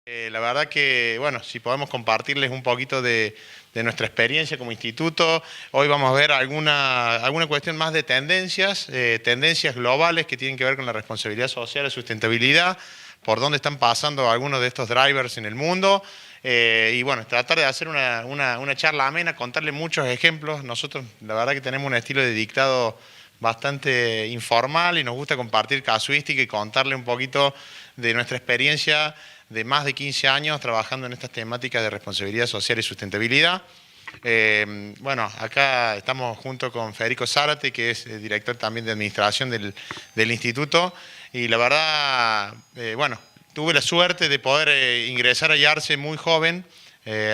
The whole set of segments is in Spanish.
La verdad que, bueno, si podemos compartirles un poquito de nuestra experiencia como instituto, hoy vamos a ver alguna cuestión más de tendencias, tendencias globales que tienen que ver con la responsabilidad social y sustentabilidad, por dónde están pasando algunos de estos drivers en el mundo, y bueno, tratar de hacer una charla amena, contarle muchos ejemplos. Nosotros, la verdad que tenemos un estilo de dictado bastante informal y nos gusta compartir casuística y contarle un poquito de nuestra experiencia de más de 15 años trabajando en estas temáticas de responsabilidad social y sustentabilidad. Bueno, acá estamos junto con Federico Zárate, que es director también de administración del instituto, y la verdad, bueno, tuve la suerte de poder ingresar a IARCE muy joven.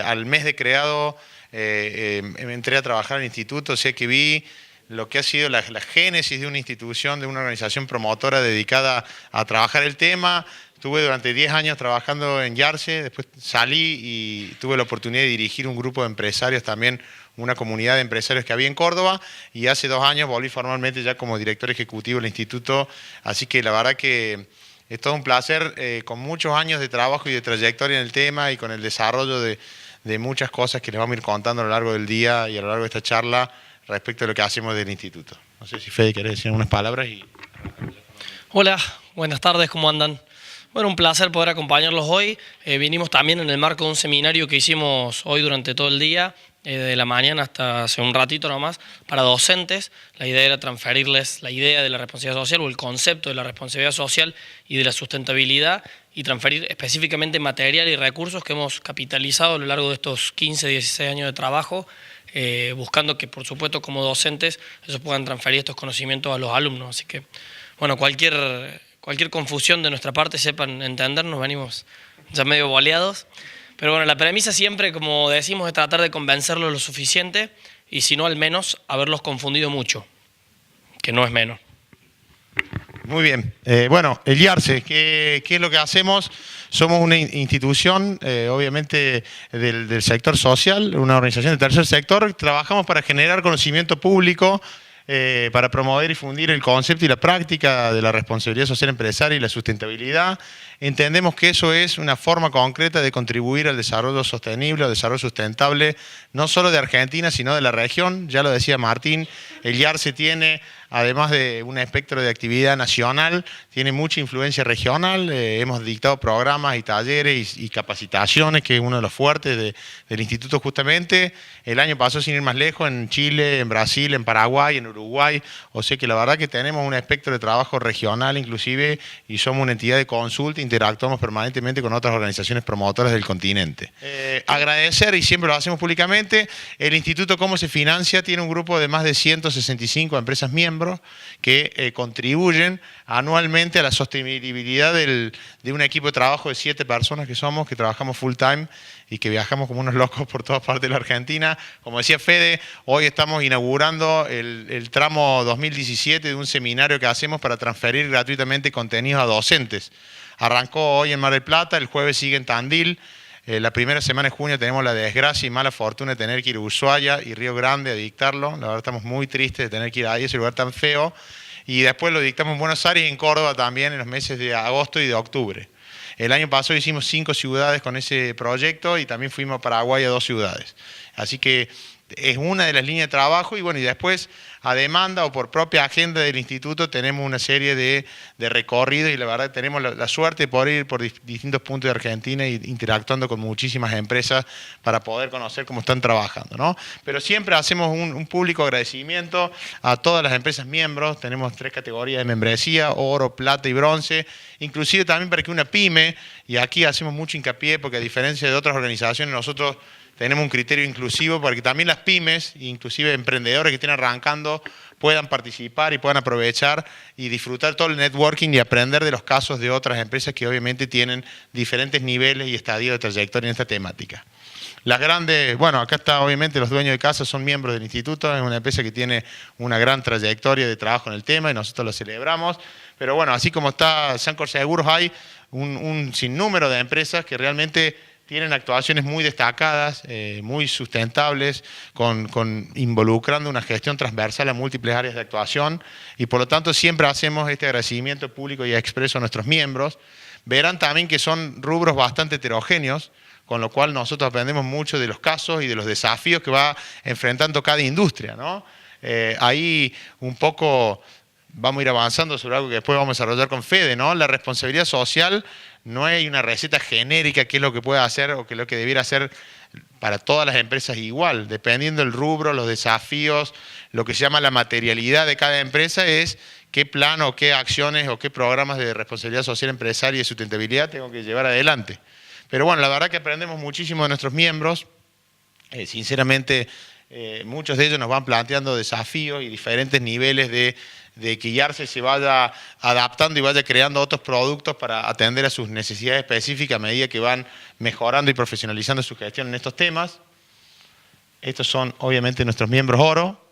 Al mes de creado me entré a trabajar al instituto, o sea que vi lo que ha sido la génesis de una institución, de una organización promotora dedicada a trabajar el tema. Estuve durante 10 años trabajando en IARCE, después salí y tuve la oportunidad de dirigir un grupo de empresarios también, una comunidad de empresarios que había en Córdoba, y hace 2 años volví formalmente ya como director ejecutivo del instituto, así que la verdad que es todo un placer, con muchos años de trabajo y de trayectoria en el tema y con el desarrollo de muchas cosas que les vamos a ir contando a lo largo del día y a lo largo de esta charla respecto a lo que hacemos del instituto. No sé si Fede quiere decir unas palabras. Hola, buenas tardes, ¿cómo andan? Bueno, un placer poder acompañarlos hoy. Vinimos también en el marco de un seminario que hicimos hoy durante todo el día, de la mañana hasta hace un ratito nomás, para docentes. La idea era transferirles la idea de la responsabilidad social o el concepto de la responsabilidad social y de la sustentabilidad y transferir específicamente material y recursos que hemos capitalizado a lo largo de estos 15, 16 años de trabajo, buscando que, por supuesto, como docentes, ellos puedan transferir estos conocimientos a los alumnos. Así que, bueno, cualquier confusión de nuestra parte, sepan entender, nos venimos ya medio boleados. Pero bueno, la premisa siempre, como decimos, es tratar de convencerlos lo suficiente y si no, al menos, haberlos confundido mucho, que no es menos. Muy bien. Bueno, el IARCE, ¿qué es lo que hacemos? Somos una institución, obviamente, del sector social, una organización del tercer sector. Trabajamos para generar conocimiento público, para promover y difundir el concepto y la práctica de la responsabilidad social empresaria y la sustentabilidad. Entendemos que eso es una forma concreta de contribuir al desarrollo sostenible, al desarrollo sustentable, no solo de Argentina, sino de la región. Ya lo decía Martín, el IARCE tiene, además de un espectro de actividad nacional, tiene mucha influencia regional. Hemos dictado programas y talleres y capacitaciones, que es uno de los fuertes del instituto justamente. El año pasado, sin ir más lejos, en Chile, en Brasil, en Paraguay, en Uruguay. O sea que la verdad que tenemos un espectro de trabajo regional inclusive, y somos una entidad de consulta, interactuamos permanentemente con otras organizaciones promotoras del continente. Agradecer, y siempre lo hacemos públicamente, el instituto cómo se financia. Tiene un grupo de más de 165 empresas miembros que contribuyen anualmente a la sostenibilidad de un equipo de trabajo de 7 personas que somos, que trabajamos full time y que viajamos como unos locos por todas partes de la Argentina. Como decía Fede, hoy estamos inaugurando el tramo 2017 de un seminario que hacemos para transferir gratuitamente contenidos a docentes. Arrancó hoy en Mar del Plata, el jueves sigue en Tandil. La primera semana de junio tenemos la desgracia y mala fortuna de tener que ir a Ushuaia y Río Grande a dictarlo. La verdad estamos muy tristes de tener que ir ahí, ese lugar tan feo. Y después lo dictamos en Buenos Aires y en Córdoba también en los meses de agosto y de octubre. El año pasado hicimos 5 ciudades con ese proyecto y también fuimos a Paraguay a 2 ciudades. Así que es una de las líneas de trabajo, y bueno, y después a demanda o por propia agenda del instituto tenemos una serie de recorridos, y la verdad tenemos la suerte de poder ir por distintos puntos de Argentina e interactuando con muchísimas empresas para poder conocer cómo están trabajando, ¿no? Pero siempre hacemos un público agradecimiento a todas las empresas miembros. Tenemos 3 categorías de membresía: oro, plata y bronce, inclusive también para que una pyme, y aquí hacemos mucho hincapié porque a diferencia de otras organizaciones nosotros tenemos un criterio inclusivo para que también las pymes, inclusive emprendedores que estén arrancando, puedan participar y puedan aprovechar y disfrutar todo el networking y aprender de los casos de otras empresas que obviamente tienen diferentes niveles y estadios de trayectoria en esta temática. Las grandes, bueno, acá está obviamente los dueños de casa, son miembros del instituto, es una empresa que tiene una gran trayectoria de trabajo en el tema y nosotros lo celebramos. Pero bueno, así como está Sancor Seguros, hay un sinnúmero de empresas que realmente tienen actuaciones muy destacadas, muy sustentables, involucrando una gestión transversal a múltiples áreas de actuación, y por lo tanto siempre hacemos este agradecimiento público y expreso a nuestros miembros. verán también que son rubros bastante heterogéneos, con lo cual nosotros aprendemos mucho de los casos y de los desafíos que va enfrentando cada industria, ¿no? Ahí un poco vamos a ir avanzando sobre algo que después vamos a desarrollar con Fede, ¿no? La responsabilidad social no hay una receta genérica que es lo que puede hacer o que es lo que debiera hacer para todas las empresas igual. Dependiendo del rubro, los desafíos, lo que se llama la materialidad de cada empresa es qué plan o qué acciones o qué programas de responsabilidad social empresaria y de sustentabilidad tengo que llevar adelante. Pero bueno, la verdad que aprendemos muchísimo de nuestros miembros. Sinceramente, muchos de ellos nos van planteando desafíos y diferentes niveles de que IARSE se vaya adaptando y vaya creando otros productos para atender a sus necesidades específicas a medida que van mejorando y profesionalizando su gestión en estos temas. Estos son obviamente nuestros miembros oro.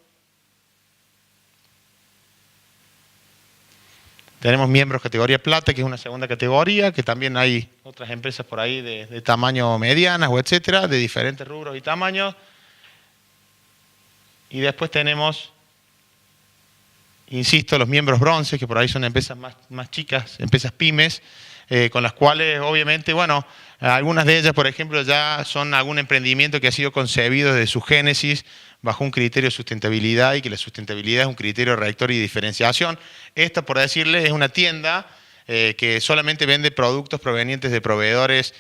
Tenemos miembros categoría plata, que es una segunda categoría, que también hay otras empresas por ahí de tamaño medianas o etcétera, de diferentes rubros y tamaños. Y después tenemos, insisto, los miembros bronce, que por ahí son empresas más chicas, empresas pymes, con las cuales obviamente, bueno, algunas de ellas, por ejemplo, ya son algún emprendimiento que ha sido concebido desde su génesis bajo un criterio de sustentabilidad y que la sustentabilidad es un criterio rector y diferenciación. Esta, por decirles, es una tienda que solamente vende productos provenientes de proveedores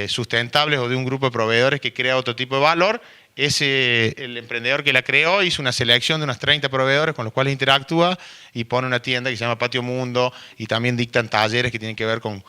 sustentables o de un grupo de proveedores que crea otro tipo de valor. El emprendedor que la creó hizo una selección de unos 30 proveedores con los cuales interactúa y pone una tienda que se llama Patio Mundo y también dictan talleres que tienen que ver con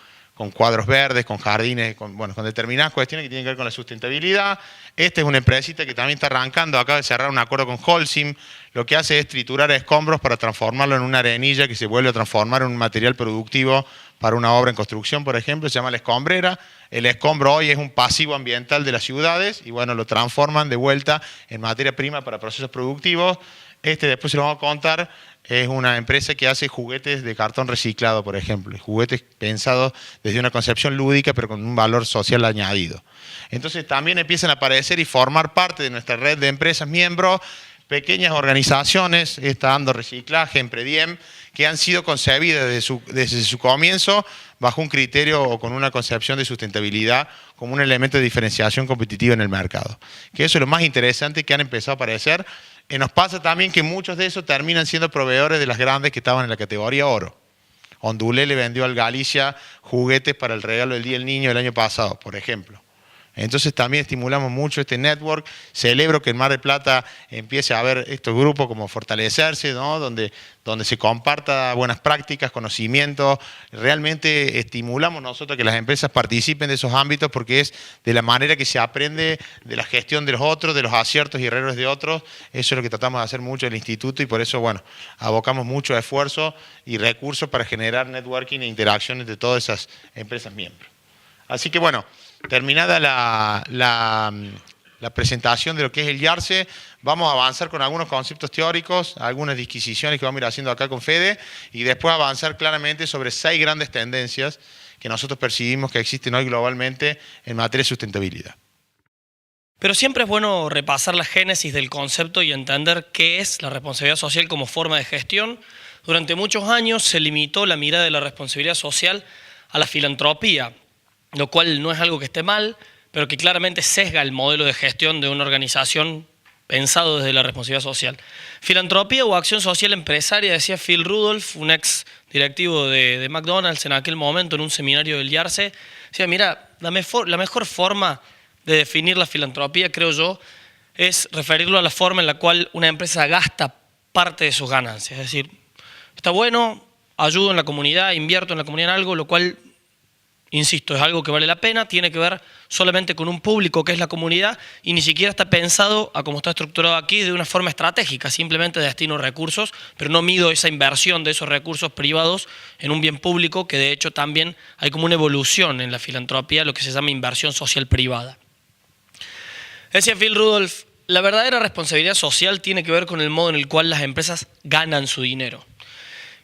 cuadros verdes, con jardines, con determinadas cuestiones que tienen que ver con la sustentabilidad. Esta es una empresita que también está arrancando, acaba de cerrar un acuerdo con Holcim. Lo que hace es triturar escombros para transformarlo en una arenilla que se vuelve a transformar en un material productivo para una obra en construcción, por ejemplo, se llama la escombrera. El escombro hoy es un pasivo ambiental de las ciudades y bueno, lo transforman de vuelta en materia prima para procesos productivos. Después se lo vamos a contar, es una empresa que hace juguetes de cartón reciclado, por ejemplo, juguetes pensados desde una concepción lúdica pero con un valor social añadido. Entonces también empiezan a aparecer y formar parte de nuestra red de empresas miembros, pequeñas organizaciones, está Ando Reciclaje, Emprediem, que han sido concebidas desde su comienzo bajo un criterio o con una concepción de sustentabilidad como un elemento de diferenciación competitiva en el mercado. Que eso es lo más interesante que han empezado a aparecer. Nos pasa también que muchos de esos terminan siendo proveedores de las grandes que estaban en la categoría oro. Ondulé le vendió al Galicia juguetes para el regalo del Día del Niño el año pasado, por ejemplo. Entonces también estimulamos mucho este network. Celebro que en Mar del Plata empiece a haber estos grupos como fortalecerse, ¿no? donde se comparta buenas prácticas, conocimientos. Realmente estimulamos nosotros que las empresas participen de esos ámbitos porque es de la manera que se aprende de la gestión de los otros, de los aciertos y errores de otros. Eso es lo que tratamos de hacer mucho en el instituto y por eso, bueno, abocamos mucho esfuerzo y recursos para generar networking e interacciones de todas esas empresas miembros. Así que, bueno, terminada la presentación de lo que es el IARSE, vamos a avanzar con algunos conceptos teóricos, algunas disquisiciones que vamos a ir haciendo acá con Fede y después avanzar claramente sobre 6 grandes tendencias que nosotros percibimos que existen hoy globalmente en materia de sustentabilidad. Pero siempre es bueno repasar la génesis del concepto y entender qué es la responsabilidad social como forma de gestión. Durante muchos años se limitó la mirada de la responsabilidad social a la filantropía, lo cual no es algo que esté mal, pero que claramente sesga el modelo de gestión de una organización pensado desde la responsabilidad social. Filantropía o acción social empresaria, decía Phil Rudolph, un ex directivo de McDonald's en aquel momento en un seminario del IARSE, decía, mira, la mejor forma de definir la filantropía, creo yo, es referirlo a la forma en la cual una empresa gasta parte de sus ganancias. Es decir, está bueno, ayudo en la comunidad, invierto en la comunidad en algo, lo cual, insisto, es algo que vale la pena, tiene que ver solamente con un público que es la comunidad y ni siquiera está pensado, a como está estructurado aquí, de una forma estratégica, simplemente destino recursos, pero no mido esa inversión de esos recursos privados en un bien público, que de hecho también hay como una evolución en la filantropía, lo que se llama inversión social privada. Decía Phil Rudolph, la verdadera responsabilidad social tiene que ver con el modo en el cual las empresas ganan su dinero.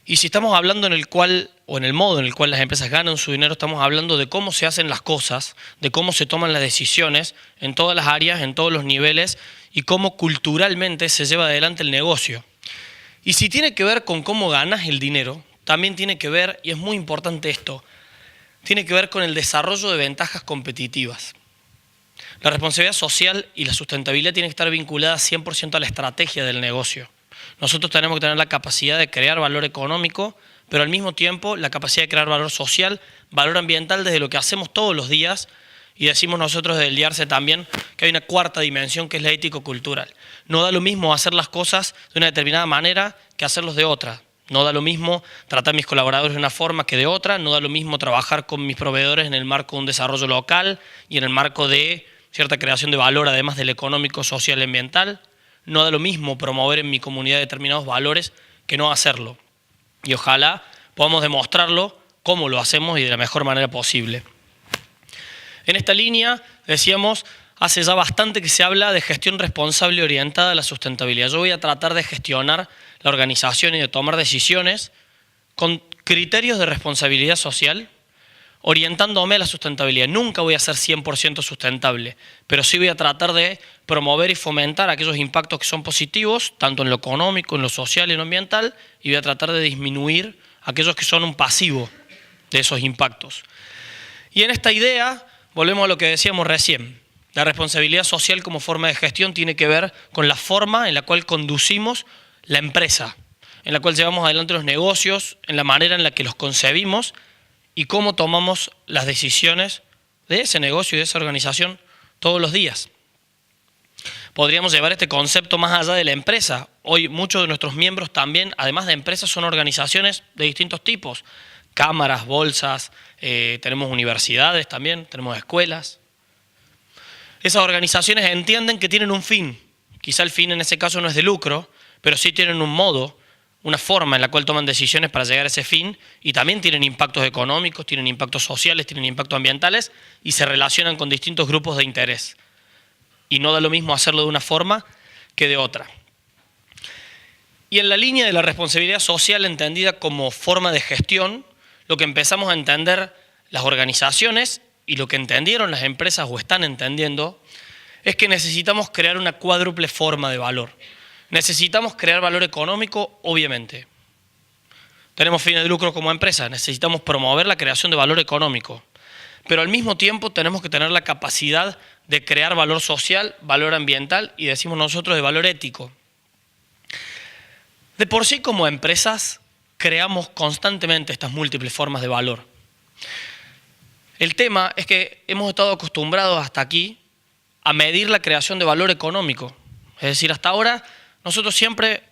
Y si estamos hablando en el modo en el cual las empresas ganan su dinero, estamos hablando de cómo se hacen las cosas, de cómo se toman las decisiones en todas las áreas, en todos los niveles y cómo culturalmente se lleva adelante el negocio. Y si tiene que ver con cómo ganas el dinero, también tiene que ver, y es muy importante esto, tiene que ver con el desarrollo de ventajas competitivas. La responsabilidad social y la sustentabilidad tienen que estar vinculadas 100% a la estrategia del negocio. Nosotros tenemos que tener la capacidad de crear valor económico, pero al mismo tiempo la capacidad de crear valor social, valor ambiental desde lo que hacemos todos los días, y decimos nosotros desde el IARSE también que hay una cuarta dimensión que es la ético-cultural. No da lo mismo hacer las cosas de una determinada manera que hacerlos de otra. No da lo mismo tratar a mis colaboradores de una forma que de otra, no da lo mismo trabajar con mis proveedores en el marco de un desarrollo local y en el marco de cierta creación de valor, además del económico, social y ambiental. No da lo mismo promover en mi comunidad determinados valores que no hacerlo. Y ojalá podamos demostrarlo cómo lo hacemos y de la mejor manera posible. En esta línea, decíamos, hace ya bastante que se habla de gestión responsable orientada a la sustentabilidad. Yo voy a tratar de gestionar la organización y de tomar decisiones con criterios de responsabilidad social, orientándome a la sustentabilidad. Nunca voy a ser 100% sustentable, pero sí voy a tratar de promover y fomentar aquellos impactos que son positivos, tanto en lo económico, en lo social y en lo ambiental, y voy a tratar de disminuir aquellos que son un pasivo de esos impactos. Y en esta idea, volvemos a lo que decíamos recién. La responsabilidad social como forma de gestión tiene que ver con la forma en la cual conducimos la empresa, en la cual llevamos adelante los negocios, en la manera en la que los concebimos y cómo tomamos las decisiones de ese negocio y de esa organización todos los días. Podríamos llevar este concepto más allá de la empresa. Hoy muchos de nuestros miembros también, además de empresas, son organizaciones de distintos tipos. Cámaras, bolsas, tenemos universidades también, tenemos escuelas. Esas organizaciones entienden que tienen un fin. Quizá el fin en ese caso no es de lucro, pero sí tienen un modo, una forma en la cual toman decisiones para llegar a ese fin y también tienen impactos económicos, tienen impactos sociales, tienen impactos ambientales y se relacionan con distintos grupos de interés. Y no da lo mismo hacerlo de una forma que de otra. Y en la línea de la responsabilidad social entendida como forma de gestión, lo que empezamos a entender las organizaciones y lo que entendieron las empresas o están entendiendo es que necesitamos crear una cuádruple forma de valor. Necesitamos crear valor económico, obviamente. Tenemos fines de lucro como empresa, necesitamos promover la creación de valor económico. Pero al mismo tiempo tenemos que tener la capacidad de crear valor social, valor ambiental y decimos nosotros de valor ético. De por sí como empresas creamos constantemente estas múltiples formas de valor. El tema es que hemos estado acostumbrados hasta aquí a medir la creación de valor económico. Es decir, hasta ahora nosotros siempre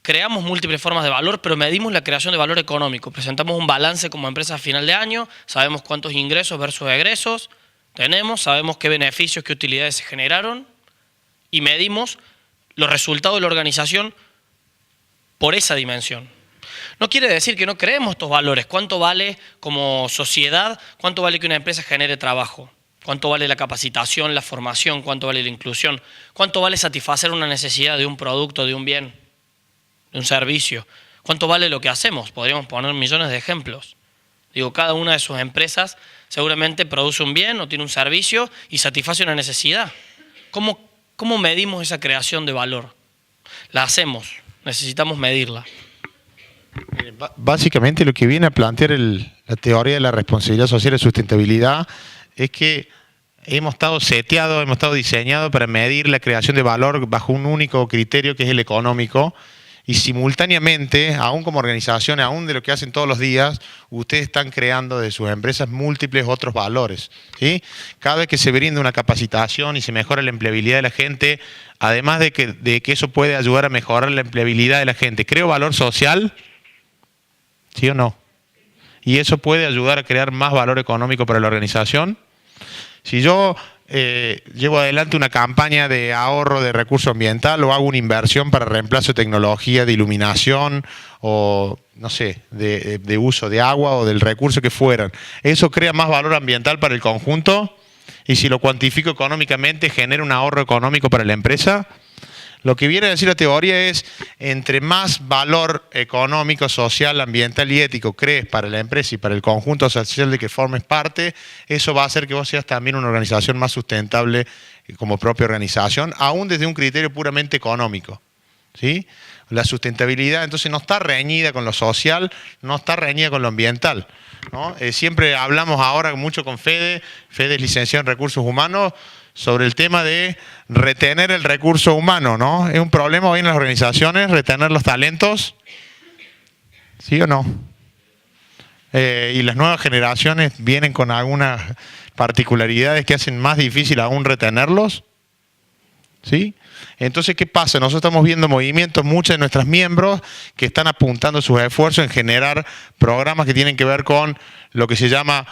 creamos múltiples formas de valor, pero medimos la creación de valor económico. Presentamos un balance como empresa a final de año, sabemos cuántos ingresos versus egresos tenemos, sabemos qué beneficios, qué utilidades se generaron y medimos los resultados de la organización por esa dimensión. No quiere decir que no creemos estos valores. ¿Cuánto vale como sociedad? ¿Cuánto vale que una empresa genere trabajo? ¿Cuánto vale la capacitación, la formación? ¿Cuánto vale la inclusión? ¿Cuánto vale satisfacer una necesidad de un producto, de un bien, de un servicio? ¿Cuánto vale lo que hacemos? Podríamos poner millones de ejemplos. Digo, cada una de sus empresas seguramente produce un bien o tiene un servicio y satisface una necesidad. ¿Cómo medimos esa creación de valor? La hacemos, necesitamos medirla. Básicamente lo que viene a plantear la teoría de la responsabilidad social y sustentabilidad es que hemos estado seteados, hemos estado diseñados para medir la creación de valor bajo un único criterio que es el económico y simultáneamente, aún como organización, aún de lo que hacen todos los días, ustedes están creando de sus empresas múltiples otros valores, ¿sí? Cada vez que se brinda una capacitación y se mejora la empleabilidad de la gente, además de que eso puede ayudar a mejorar la empleabilidad de la gente, creo valor social. ¿Sí o no? Y eso puede ayudar a crear más valor económico para la organización. Si yo llevo adelante una campaña de ahorro de recurso ambiental o hago una inversión para reemplazo de tecnología de iluminación o, no sé, de uso de agua o del recurso que fueran, eso crea más valor ambiental para el conjunto y si lo cuantifico económicamente genera un ahorro económico para la empresa. Lo que viene a decir la teoría es, entre más valor económico, social, ambiental y ético crees para la empresa y para el conjunto social de que formes parte, eso va a hacer que vos seas también una organización más sustentable como propia organización, aún desde un criterio puramente económico. ¿sí? La sustentabilidad entonces no está reñida con lo social, no está reñida con lo ambiental, ¿no? Siempre hablamos ahora mucho con Fede es licenciado en Recursos Humanos, sobre el tema de retener el recurso humano, ¿no? Es un problema hoy en las organizaciones retener los talentos, ¿sí o no? Y las nuevas generaciones vienen con algunas particularidades que hacen más difícil aún retenerlos, ¿sí? Entonces, ¿qué pasa? Nosotros estamos viendo movimientos, muchos de nuestros miembros que están apuntando sus esfuerzos en generar programas que tienen que ver con lo que se llama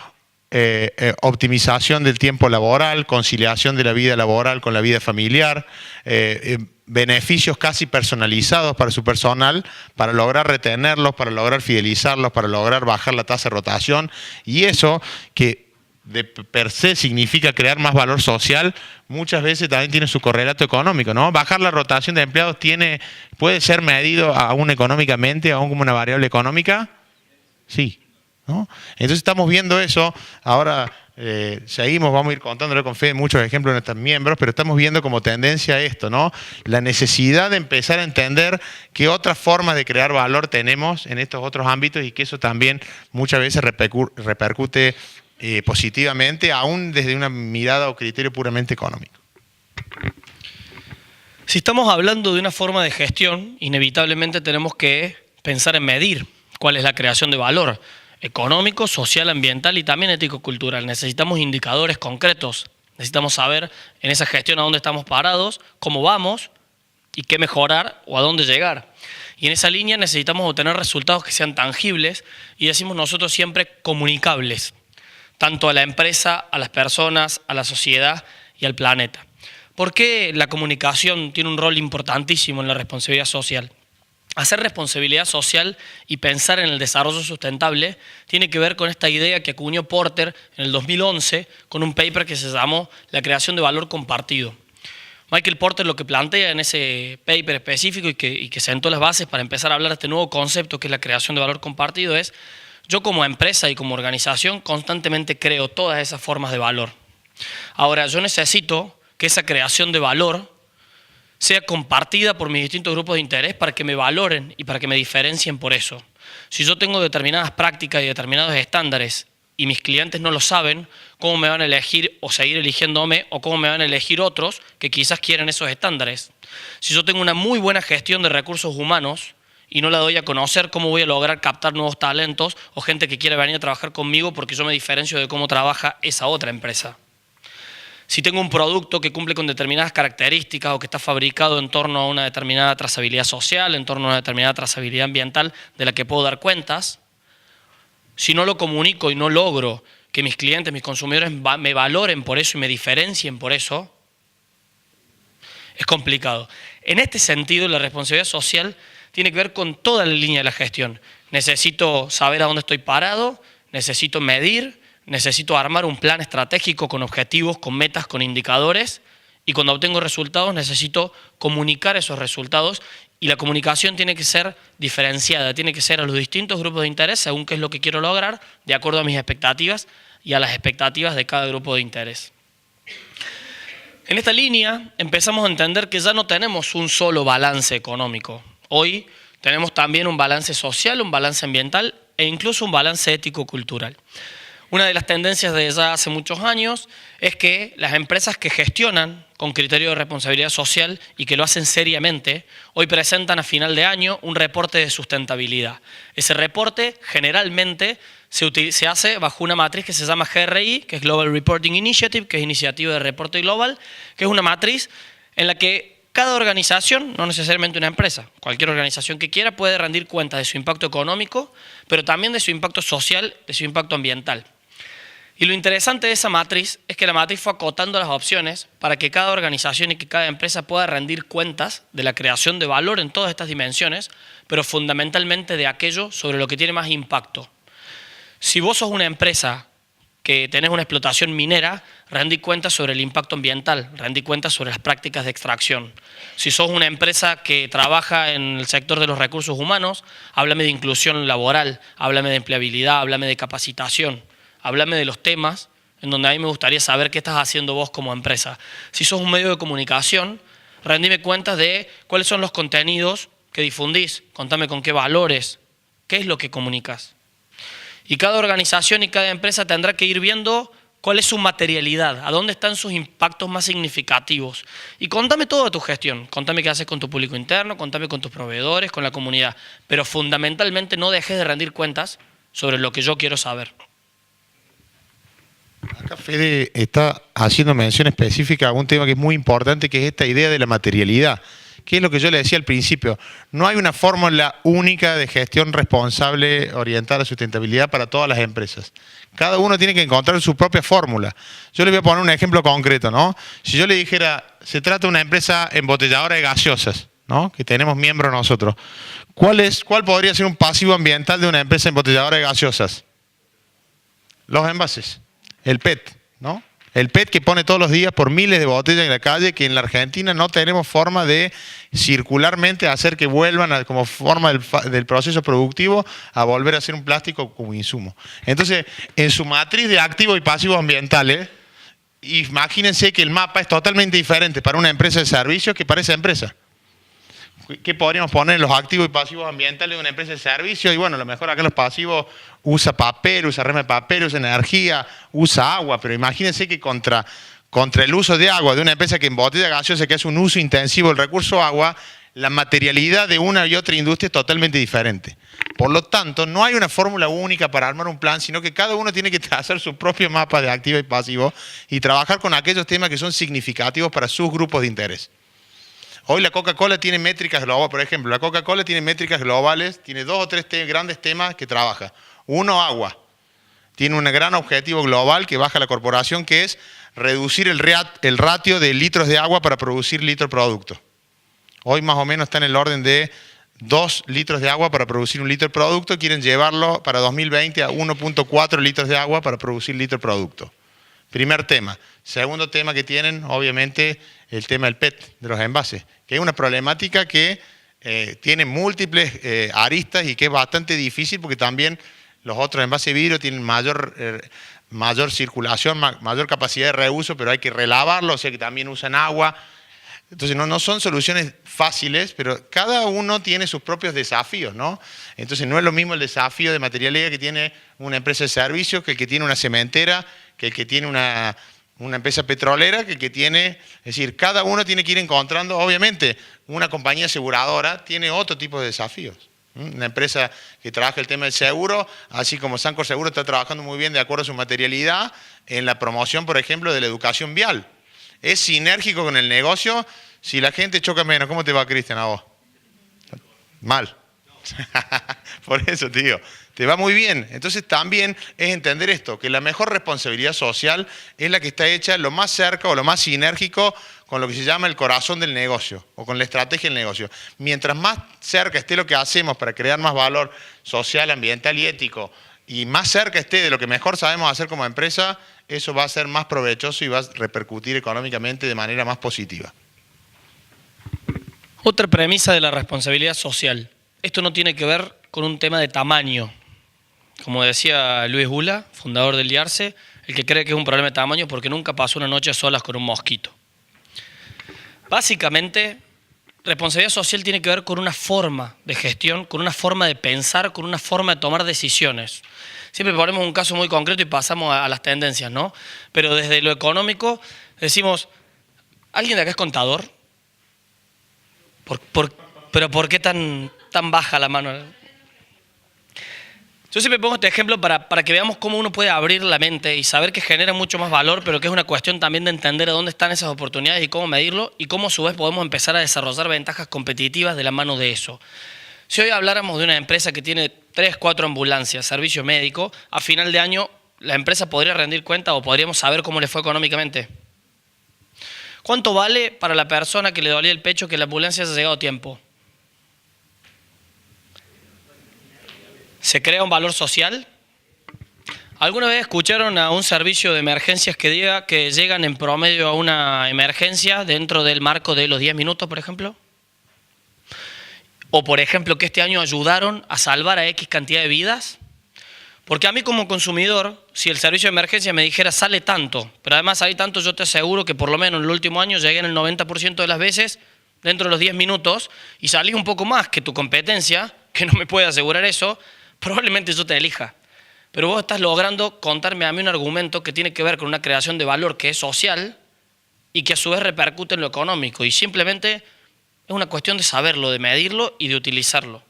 optimización del tiempo laboral, conciliación de la vida laboral con la vida familiar, beneficios casi personalizados para su personal, para lograr retenerlos, para lograr fidelizarlos, para lograr bajar la tasa de rotación, y eso que de per se significa crear más valor social, muchas veces también tiene su correlato económico, ¿no? Bajar la rotación de empleados puede ser medido aún económicamente, aún como una variable económica, sí, ¿no? Entonces estamos viendo eso, ahora seguimos, vamos a ir contándole con Fede muchos ejemplos de nuestros miembros, pero estamos viendo como tendencia esto, ¿no? La necesidad de empezar a entender qué otras formas de crear valor tenemos en estos otros ámbitos y que eso también muchas veces repercute positivamente, aún desde una mirada o criterio puramente económico. Si estamos hablando de una forma de gestión, inevitablemente tenemos que pensar en medir cuál es la creación de valor económico, social, ambiental y también ético-cultural. Necesitamos indicadores concretos, necesitamos saber en esa gestión a dónde estamos parados, cómo vamos y qué mejorar o a dónde llegar. Y en esa línea necesitamos obtener resultados que sean tangibles y decimos nosotros siempre comunicables, tanto a la empresa, a las personas, a la sociedad y al planeta. ¿Por qué la comunicación tiene un rol importantísimo en la responsabilidad social? Hacer responsabilidad social y pensar en el desarrollo sustentable tiene que ver con esta idea que acuñó Porter en el 2011 con un paper que se llamó La creación de valor compartido. Michael Porter lo que plantea en ese paper específico y que sentó las bases para empezar a hablar de este nuevo concepto que es la creación de valor compartido es: yo como empresa y como organización constantemente creo todas esas formas de valor. Ahora, yo necesito que esa creación de valor sea compartida por mis distintos grupos de interés para que me valoren y para que me diferencien por eso. Si yo tengo determinadas prácticas y determinados estándares y mis clientes no lo saben, ¿cómo me van a elegir o seguir eligiéndome o cómo me van a elegir otros que quizás quieren esos estándares? Si yo tengo una muy buena gestión de recursos humanos y no la doy a conocer, ¿cómo voy a lograr captar nuevos talentos o gente que quiera venir a trabajar conmigo porque yo me diferencio de cómo trabaja esa otra empresa? Si tengo un producto que cumple con determinadas características o que está fabricado en torno a una determinada trazabilidad social, en torno a una determinada trazabilidad ambiental de la que puedo dar cuentas, si no lo comunico y no logro que mis clientes, mis consumidores me valoren por eso y me diferencien por eso, es complicado. En este sentido, la responsabilidad social tiene que ver con toda la línea de la gestión. Necesito saber a dónde estoy parado, necesito medir, necesito armar un plan estratégico con objetivos, con metas, con indicadores, y cuando obtengo resultados necesito comunicar esos resultados, y la comunicación tiene que ser diferenciada, tiene que ser a los distintos grupos de interés según qué es lo que quiero lograr, de acuerdo a mis expectativas y a las expectativas de cada grupo de interés. En esta línea empezamos a entender que ya no tenemos un solo balance económico. Hoy tenemos también un balance social, un balance ambiental e incluso un balance ético-cultural. Una de las tendencias de ya hace muchos años es que las empresas que gestionan con criterio de responsabilidad social y que lo hacen seriamente, hoy presentan a final de año un reporte de sustentabilidad. Ese reporte generalmente se hace bajo una matriz que se llama GRI, que es Global Reporting Initiative, que es Iniciativa de Reporte Global, que es una matriz en la que cada organización, no necesariamente una empresa, cualquier organización que quiera puede rendir cuenta de su impacto económico, pero también de su impacto social, de su impacto ambiental. Y lo interesante de esa matriz es que la matriz fue acotando las opciones para que cada organización y que cada empresa pueda rendir cuentas de la creación de valor en todas estas dimensiones, pero fundamentalmente de aquello sobre lo que tiene más impacto. Si vos sos una empresa que tenés una explotación minera, rendí cuentas sobre el impacto ambiental, rendí cuentas sobre las prácticas de extracción. Si sos una empresa que trabaja en el sector de los recursos humanos, háblame de inclusión laboral, háblame de empleabilidad, háblame de capacitación. Háblame de los temas en donde a mí me gustaría saber qué estás haciendo vos como empresa. Si sos un medio de comunicación, rendime cuentas de cuáles son los contenidos que difundís, contame con qué valores, qué es lo que comunicas. Y cada organización y cada empresa tendrá que ir viendo cuál es su materialidad, a dónde están sus impactos más significativos. Y contame todo de tu gestión, contame qué haces con tu público interno, contame con tus proveedores, con la comunidad, pero fundamentalmente no dejes de rendir cuentas sobre lo que yo quiero saber. Acá Fede está haciendo mención específica a un tema que es muy importante, que es esta idea de la materialidad, que es lo que yo le decía al principio. No hay una fórmula única de gestión responsable orientada a la sustentabilidad para todas las empresas. Cada uno tiene que encontrar su propia fórmula. Yo le voy a poner un ejemplo concreto, ¿no? Si yo le dijera, se trata de una empresa embotelladora de gaseosas, ¿no? Que tenemos miembros nosotros. ¿Cuál podría ser un pasivo ambiental de una empresa embotelladora de gaseosas? Los envases. El PET, ¿no? El PET que pone todos los días por miles de botellas en la calle, que en la Argentina no tenemos forma de circularmente hacer que vuelvan como forma del proceso productivo a volver a ser un plástico como insumo. Entonces, en su matriz de activos y pasivos ambientales, imagínense que el mapa es totalmente diferente para una empresa de servicios que para esa empresa. ¿Qué podríamos poner en los activos y pasivos ambientales de una empresa de servicios? Y bueno, a lo mejor acá los pasivos usa papel, usa rema de papel, usa energía, usa agua, pero imagínense que contra el uso de agua de una empresa que embotella gaseosa, que es un uso intensivo del recurso agua, la materialidad de una y otra industria es totalmente diferente. Por lo tanto, no hay una fórmula única para armar un plan, sino que cada uno tiene que hacer su propio mapa de activo y pasivo y trabajar con aquellos temas que son significativos para sus grupos de interés. Hoy la Coca-Cola tiene métricas globales, por ejemplo, la Coca-Cola tiene métricas globales, tiene 2 o 3 grandes temas que trabaja. Uno, agua. Tiene un gran objetivo global que baja la corporación, que es reducir el ratio de litros de agua para producir litro de producto. Hoy más o menos está en el orden de 2 litros de agua para producir un litro de producto, quieren llevarlo para 2020 a 1.4 litros de agua para producir litro de producto. Primer tema. Segundo tema que tienen, obviamente, el tema del PET, de los envases, que es una problemática que tiene múltiples aristas y que es bastante difícil porque también los otros envases de vidrio tienen mayor circulación, mayor capacidad de reuso, pero hay que relavarlo, o sea que también usan agua. Entonces no son soluciones fáciles, pero cada uno tiene sus propios desafíos, ¿no? Entonces no es lo mismo el desafío de materialidad que tiene una empresa de servicios que el que tiene una cementera, que el que tiene una empresa petrolera, que el que tiene... Es decir, cada uno tiene que ir encontrando, obviamente, una compañía aseguradora tiene otro tipo de desafíos. Una empresa que trabaja el tema del seguro, así como Sancor Seguro está trabajando muy bien de acuerdo a su materialidad en la promoción, por ejemplo, de la educación vial. Es sinérgico con el negocio. Si la gente choca menos, ¿cómo te va, Cristian, a vos? Mal. Por eso, tío, te va muy bien. Entonces también es entender esto, que la mejor responsabilidad social es la que está hecha lo más cerca o lo más sinérgico con lo que se llama el corazón del negocio o con la estrategia del negocio. Mientras más cerca esté lo que hacemos para crear más valor social, ambiental y ético, y más cerca esté de lo que mejor sabemos hacer como empresa, eso va a ser más provechoso y va a repercutir económicamente de manera más positiva. Otra premisa de la responsabilidad social. Esto no tiene que ver con un tema de tamaño. Como decía Luis Gula, fundador del IARSE, el que cree que es un problema de tamaño porque nunca pasó una noche a solas con un mosquito. Básicamente, responsabilidad social tiene que ver con una forma de gestión, con una forma de pensar, con una forma de tomar decisiones. Siempre ponemos un caso muy concreto y pasamos a las tendencias, ¿no? Pero desde lo económico decimos, ¿alguien de acá es contador? ¿Pero por qué tan baja la mano? Yo siempre pongo este ejemplo para que veamos cómo uno puede abrir la mente y saber que genera mucho más valor, pero que es una cuestión también de entender a dónde están esas oportunidades y cómo medirlo y cómo a su vez podemos empezar a desarrollar ventajas competitivas de la mano de eso. Si hoy habláramos de una empresa que tiene 3, 4 ambulancias, servicio médico, a final de año la empresa podría rendir cuenta o podríamos saber cómo le fue económicamente. ¿Cuánto vale para la persona que le dolía el pecho que la ambulancia haya llegado a tiempo? ¿Se crea un valor social? ¿Alguna vez escucharon a un servicio de emergencias que diga que llegan en promedio a una emergencia dentro del marco de los 10 minutos, por ejemplo? O, por ejemplo, que este año ayudaron a salvar a X cantidad de vidas. Porque a mí como consumidor, si el servicio de emergencia me dijera sale tanto, pero además hay tanto, yo te aseguro que por lo menos en el último año llegué en el 90% de las veces dentro de los 10 minutos y salís un poco más que tu competencia, que no me puede asegurar eso, probablemente yo te elija. Pero vos estás logrando contarme a mí un argumento que tiene que ver con una creación de valor que es social y que a su vez repercute en lo económico. Y simplemente es una cuestión de saberlo, de medirlo y de utilizarlo.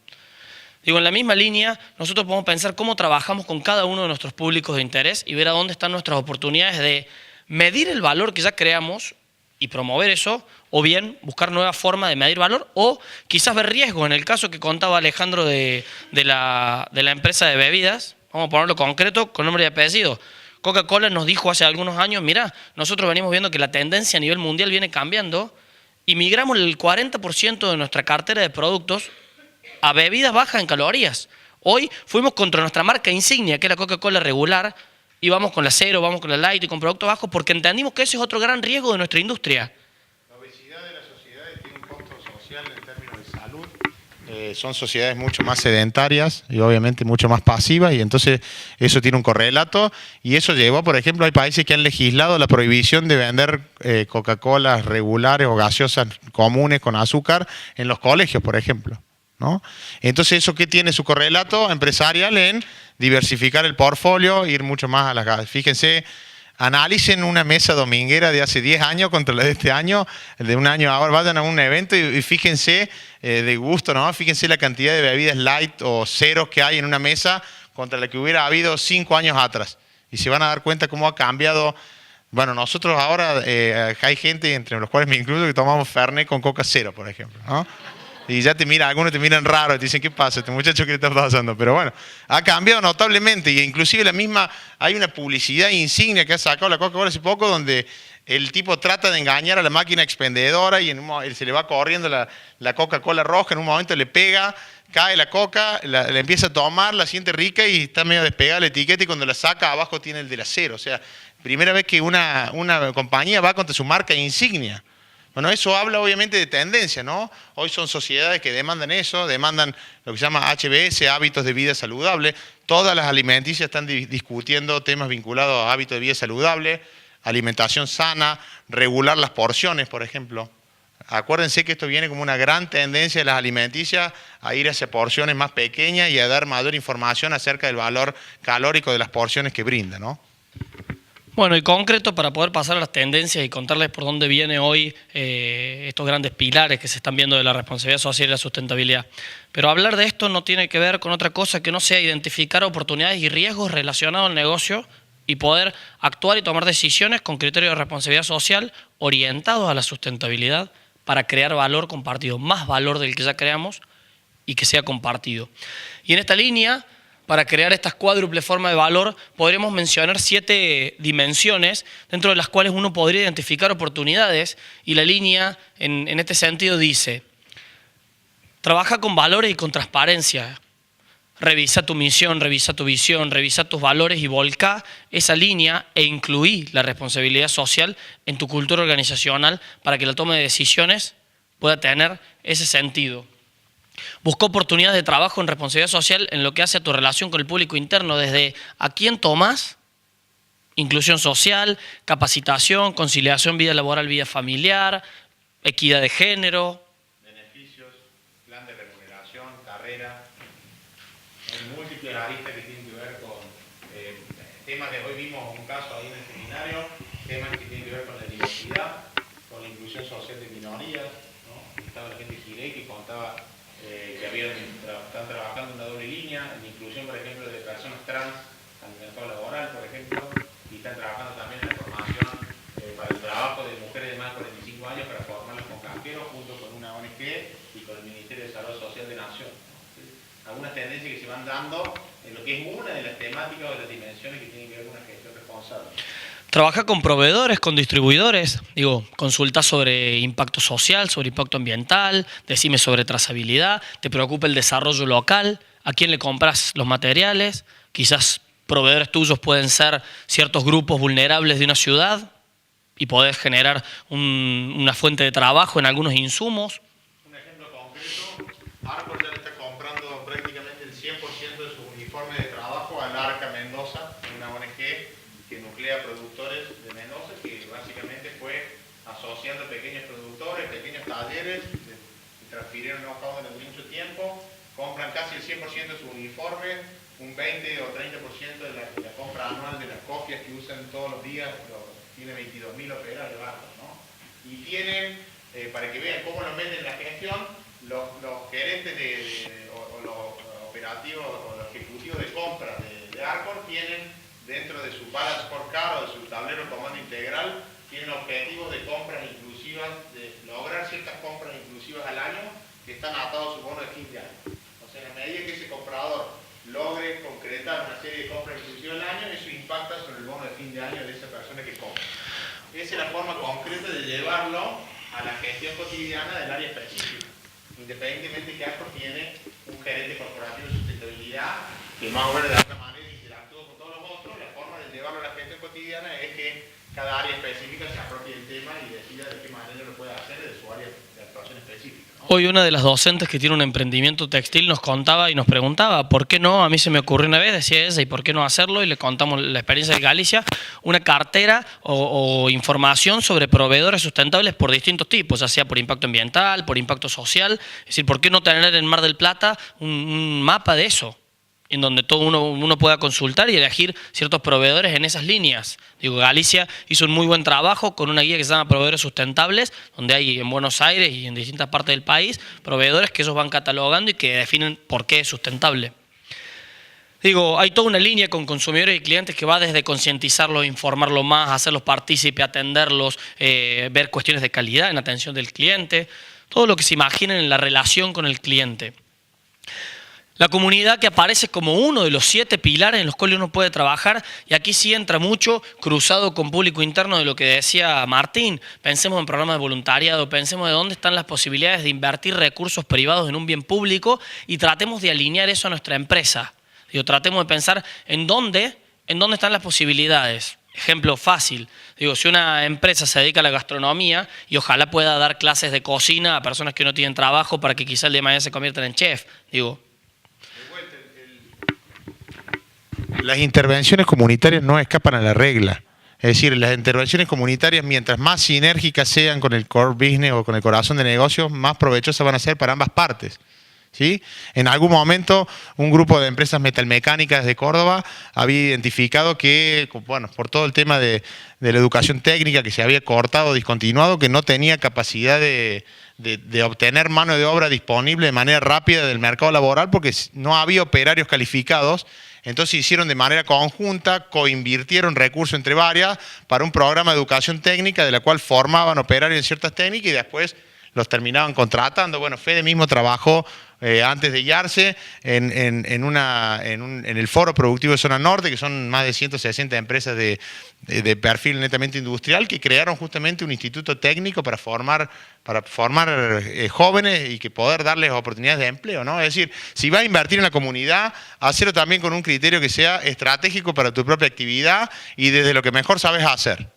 Digo, en la misma línea, nosotros podemos pensar cómo trabajamos con cada uno de nuestros públicos de interés y ver a dónde están nuestras oportunidades de medir el valor que ya creamos y promover eso, o bien buscar nuevas formas de medir valor, o quizás ver riesgos. En el caso que contaba Alejandro de la empresa de bebidas, vamos a ponerlo concreto, con nombre y apellido. Coca-Cola nos dijo hace algunos años, mirá, nosotros venimos viendo que la tendencia a nivel mundial viene cambiando y migramos el 40% de nuestra cartera de productos a bebidas bajas en calorías. Hoy fuimos contra nuestra marca insignia, que es la Coca-Cola regular, y vamos con la cero, vamos con la light y con productos bajos, porque entendimos que ese es otro gran riesgo de nuestra industria. La obesidad de las sociedades tiene un costo social en términos de salud. Son sociedades mucho más sedentarias y obviamente mucho más pasivas, y entonces eso tiene un correlato, y eso llevó, por ejemplo, hay países que han legislado la prohibición de vender Coca-Colas regulares o gaseosas comunes con azúcar en los colegios, por ejemplo, ¿no? Entonces, ¿eso qué tiene su correlato empresarial? En diversificar el portfolio, ir mucho más a las... Fíjense, analicen una mesa dominguera de hace 10 años contra la de este año, de un año ahora, vayan a un evento y fíjense de gusto, ¿no? Fíjense la cantidad de bebidas light o ceros que hay en una mesa contra la que hubiera habido 5 años atrás. Y se van a dar cuenta cómo ha cambiado. Bueno, nosotros ahora hay gente, entre los cuales me incluyo, que tomamos Fernet con Coca Cero, por ejemplo, ¿no? Y ya algunos te miran raro y te dicen, ¿qué pasa? Este muchacho, ¿qué le está pasando? Pero bueno, ha cambiado notablemente, y inclusive hay una publicidad insignia que ha sacado la Coca-Cola hace poco, donde el tipo trata de engañar a la máquina expendedora y se le va corriendo la Coca-Cola roja, en un momento le pega, cae la coca, la empieza a tomar, la siente rica y está medio despegada la etiqueta, y cuando la saca abajo tiene el de la cero. O sea, primera vez que una compañía va contra su marca insignia. Bueno, eso habla obviamente de tendencia, ¿no? Hoy son sociedades que demandan eso, demandan lo que se llama HBS, hábitos de vida saludable. Todas las alimenticias están discutiendo temas vinculados a hábitos de vida saludable, alimentación sana, regular las porciones, por ejemplo. Acuérdense que esto viene como una gran tendencia de las alimenticias a ir hacia porciones más pequeñas y a dar mayor información acerca del valor calórico de las porciones que brinda, ¿no? Bueno, y concreto, para poder pasar a las tendencias y contarles por dónde viene hoy estos grandes pilares que se están viendo de la responsabilidad social y la sustentabilidad. Pero hablar de esto no tiene que ver con otra cosa que no sea identificar oportunidades y riesgos relacionados al negocio y poder actuar y tomar decisiones con criterios de responsabilidad social orientados a la sustentabilidad para crear valor compartido, más valor del que ya creamos y que sea compartido. Y en esta línea, para crear estas cuádruples formas de valor, podremos mencionar 7 dimensiones dentro de las cuales uno podría identificar oportunidades, y la línea en este sentido dice: trabaja con valores y con transparencia. Revisa tu misión, revisa tu visión, revisa tus valores y volcá esa línea e incluí la responsabilidad social en tu cultura organizacional para que la toma de decisiones pueda tener ese sentido. Busca oportunidades de trabajo en responsabilidad social en lo que hace a tu relación con el público interno, desde a quién tomás, inclusión social, capacitación, conciliación, vida laboral, vida familiar, equidad de género. Beneficios, plan de remuneración, carrera. Hay múltiples aristas que tienen que ver con temas de hoy vimos un caso ahí en el seminario, temas que tienen que ver con la diversidad, con la inclusión social de minorías, ¿no? Estaba la gente de Girey que contaba que están trabajando una doble línea en inclusión, por ejemplo, de personas trans al mercado laboral, por ejemplo, y están trabajando también en la formación para el trabajo de mujeres de más de 45 años para formarlos con camperos junto con una ONG y con el Ministerio de Desarrollo Social de Nación. Algunas tendencias que se van dando en lo que es una de las temáticas o de las dimensiones que tienen que ver con una gestión responsable. Trabaja con proveedores, con distribuidores, consulta sobre impacto social, sobre impacto ambiental, decime sobre trazabilidad, te preocupa el desarrollo local, a quién le compras los materiales, quizás proveedores tuyos pueden ser ciertos grupos vulnerables de una ciudad y podés generar una fuente de trabajo en algunos insumos. Un ejemplo concreto, Arcor ya le está comprando prácticamente el 100% de sus uniformes de trabajo al Arca Mendoza, una ONG que nuclea productores de Mendoza, que básicamente fue asociando pequeños productores, pequeños talleres, transfirieron know-how durante mucho tiempo, compran casi el 100% de sus uniformes, un 20 o 30% de la compra anual de las copias que usan todos los días, tiene 22.000 operarios barcos, ¿no? Y tienen, para que vean cómo lo meten en la gestión, los gerentes o los operativos o los ejecutivos de compra de Arcor tienen dentro de su balance scorecard o de su tablero de comando integral, tienen objetivos de compras inclusivas, de lograr ciertas compras inclusivas al año que están atados a su bono de fin de año. O sea, en la medida que ese comprador logre concretar una serie de compras inclusivas al año, eso impacta sobre el bono de fin de año de esa persona que compra. Esa es la forma concreta de llevarlo a la gestión cotidiana del área específica. Independientemente que Arcor tiene un gerente corporativo de sustentabilidad que más o menos de alguna manera interactúa con todos los otros, la forma de llevarlo a la gestión cotidiana es que cada área específica se apropie del tema y decida de qué manera lo puede hacer desde su área de actuación específica, ¿no? Hoy una de las docentes que tiene un emprendimiento textil nos contaba y nos preguntaba, ¿por qué no? A mí se me ocurrió una vez, decía ella, ¿y por qué no hacerlo? Y le contamos la experiencia de Galicia, una cartera o información sobre proveedores sustentables por distintos tipos, ya sea por impacto ambiental, por impacto social. Es decir, ¿por qué no tener en Mar del Plata un mapa de eso? En donde todo uno pueda consultar y elegir ciertos proveedores en esas líneas. Digo, Galicia hizo un muy buen trabajo con una guía que se llama Proveedores Sustentables, donde hay en Buenos Aires y en distintas partes del país proveedores que ellos van catalogando y que definen por qué es sustentable. Digo, hay toda una línea con consumidores y clientes que va desde concientizarlos, informarlos más, hacerlos partícipes, atenderlos, ver cuestiones de calidad en atención del cliente, todo lo que se imaginen en la relación con el cliente. La comunidad que aparece como uno de los 7 pilares en los cuales uno puede trabajar, y aquí sí entra mucho cruzado con público interno de lo que decía Martín. Pensemos en programas de voluntariado, pensemos de dónde están las posibilidades de invertir recursos privados en un bien público y tratemos de alinear eso a nuestra empresa. Digo, tratemos de pensar en dónde están las posibilidades. Ejemplo fácil, digo, si una empresa se dedica a la gastronomía y ojalá pueda dar clases de cocina a personas que no tienen trabajo para que quizá el día de mañana se conviertan en chef, digo. Las intervenciones comunitarias no escapan a la regla. Es decir, las intervenciones comunitarias, mientras más sinérgicas sean con el core business o con el corazón de negocios, más provechosas van a ser para ambas partes, ¿sí? En algún momento, un grupo de empresas metalmecánicas de Córdoba había identificado que, bueno, por todo el tema de la educación técnica que se había cortado, discontinuado, que no tenía capacidad de obtener mano de obra disponible de manera rápida del mercado laboral porque no había operarios calificados. Entonces hicieron de manera conjunta, coinvirtieron recursos entre varias para un programa de educación técnica de la cual formaban operarios en ciertas técnicas y después los terminaban contratando. Bueno, Fede mismo trabajó antes de IARSE en el Foro Productivo de Zona Norte, que son más de 160 empresas de perfil netamente industrial, que crearon justamente un instituto técnico para formar jóvenes y que poder darles oportunidades de empleo, ¿no? Es decir, si vas a invertir en la comunidad, hacerlo también con un criterio que sea estratégico para tu propia actividad y desde lo que mejor sabes hacer.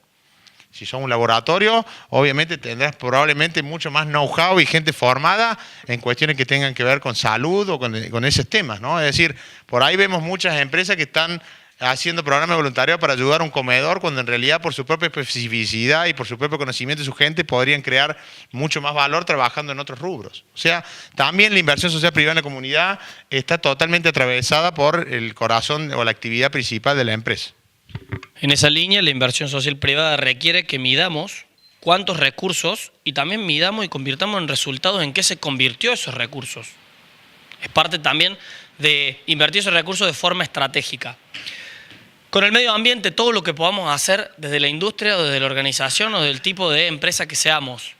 Si sos un laboratorio, obviamente tendrás probablemente mucho más know-how y gente formada en cuestiones que tengan que ver con salud o con esos temas, ¿no? Es decir, por ahí vemos muchas empresas que están haciendo programas de voluntariado para ayudar a un comedor, cuando en realidad por su propia especificidad y por su propio conocimiento de su gente podrían crear mucho más valor trabajando en otros rubros. O sea, también la inversión social privada en la comunidad está totalmente atravesada por el corazón o la actividad principal de la empresa. En esa línea, la inversión social privada requiere que midamos cuántos recursos y también midamos y convirtamos en resultados en qué se convirtió esos recursos. Es parte también de invertir esos recursos de forma estratégica. Con el medio ambiente, todo lo que podamos hacer desde la industria o desde la organización o del tipo de empresa que seamos.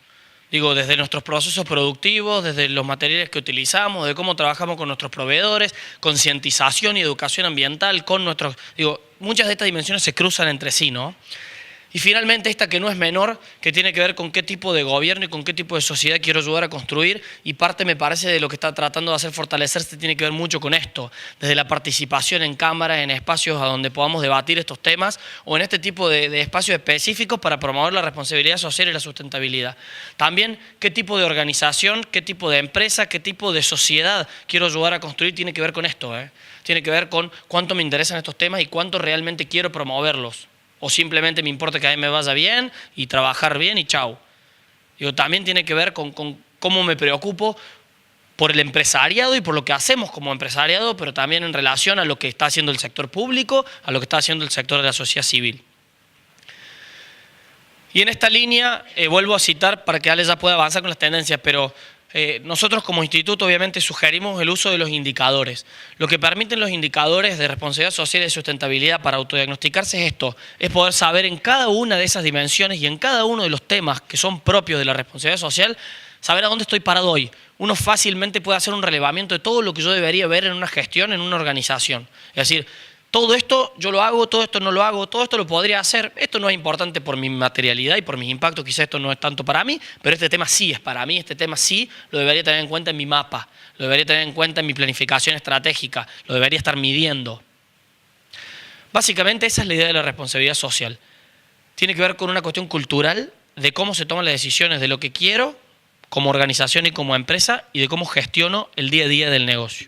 Digo, desde nuestros procesos productivos, desde los materiales que utilizamos, de cómo trabajamos con nuestros proveedores, concientización y educación ambiental con nuestros... Digo, muchas de estas dimensiones se cruzan entre sí, ¿no? Y finalmente esta que no es menor, que tiene que ver con qué tipo de gobierno y con qué tipo de sociedad quiero ayudar a construir, y parte me parece de lo que está tratando de hacer fortalecerse tiene que ver mucho con esto, desde la participación en cámaras, en espacios a donde podamos debatir estos temas, o en este tipo de espacios específicos para promover la responsabilidad social y la sustentabilidad. También qué tipo de organización, qué tipo de empresa, qué tipo de sociedad quiero ayudar a construir tiene que ver con esto, Tiene que ver con cuánto me interesan estos temas y cuánto realmente quiero promoverlos. O simplemente me importa que a mí me vaya bien y trabajar bien y chau. Digo, también tiene que ver con cómo me preocupo por el empresariado y por lo que hacemos como empresariado, pero también en relación a lo que está haciendo el sector público, a lo que está haciendo el sector de la sociedad civil. Y en esta línea, vuelvo a citar para que Ale ya pueda avanzar con las tendencias, pero nosotros como instituto obviamente sugerimos el uso de los indicadores. Lo que permiten los indicadores de responsabilidad social y de sustentabilidad para autodiagnosticarse es esto, es poder saber en cada una de esas dimensiones y en cada uno de los temas que son propios de la responsabilidad social, saber a dónde estoy parado hoy. Uno fácilmente puede hacer un relevamiento de todo lo que yo debería ver en una gestión, en una organización. Es decir, todo esto yo lo hago, todo esto no lo hago, todo esto lo podría hacer. Esto no es importante por mi materialidad y por mis impactos, quizás esto no es tanto para mí, pero este tema sí es para mí, este tema sí lo debería tener en cuenta en mi mapa, lo debería tener en cuenta en mi planificación estratégica, lo debería estar midiendo. Básicamente esa es la idea de la responsabilidad social. Tiene que ver con una cuestión cultural de cómo se toman las decisiones de lo que quiero como organización y como empresa y de cómo gestiono el día a día del negocio.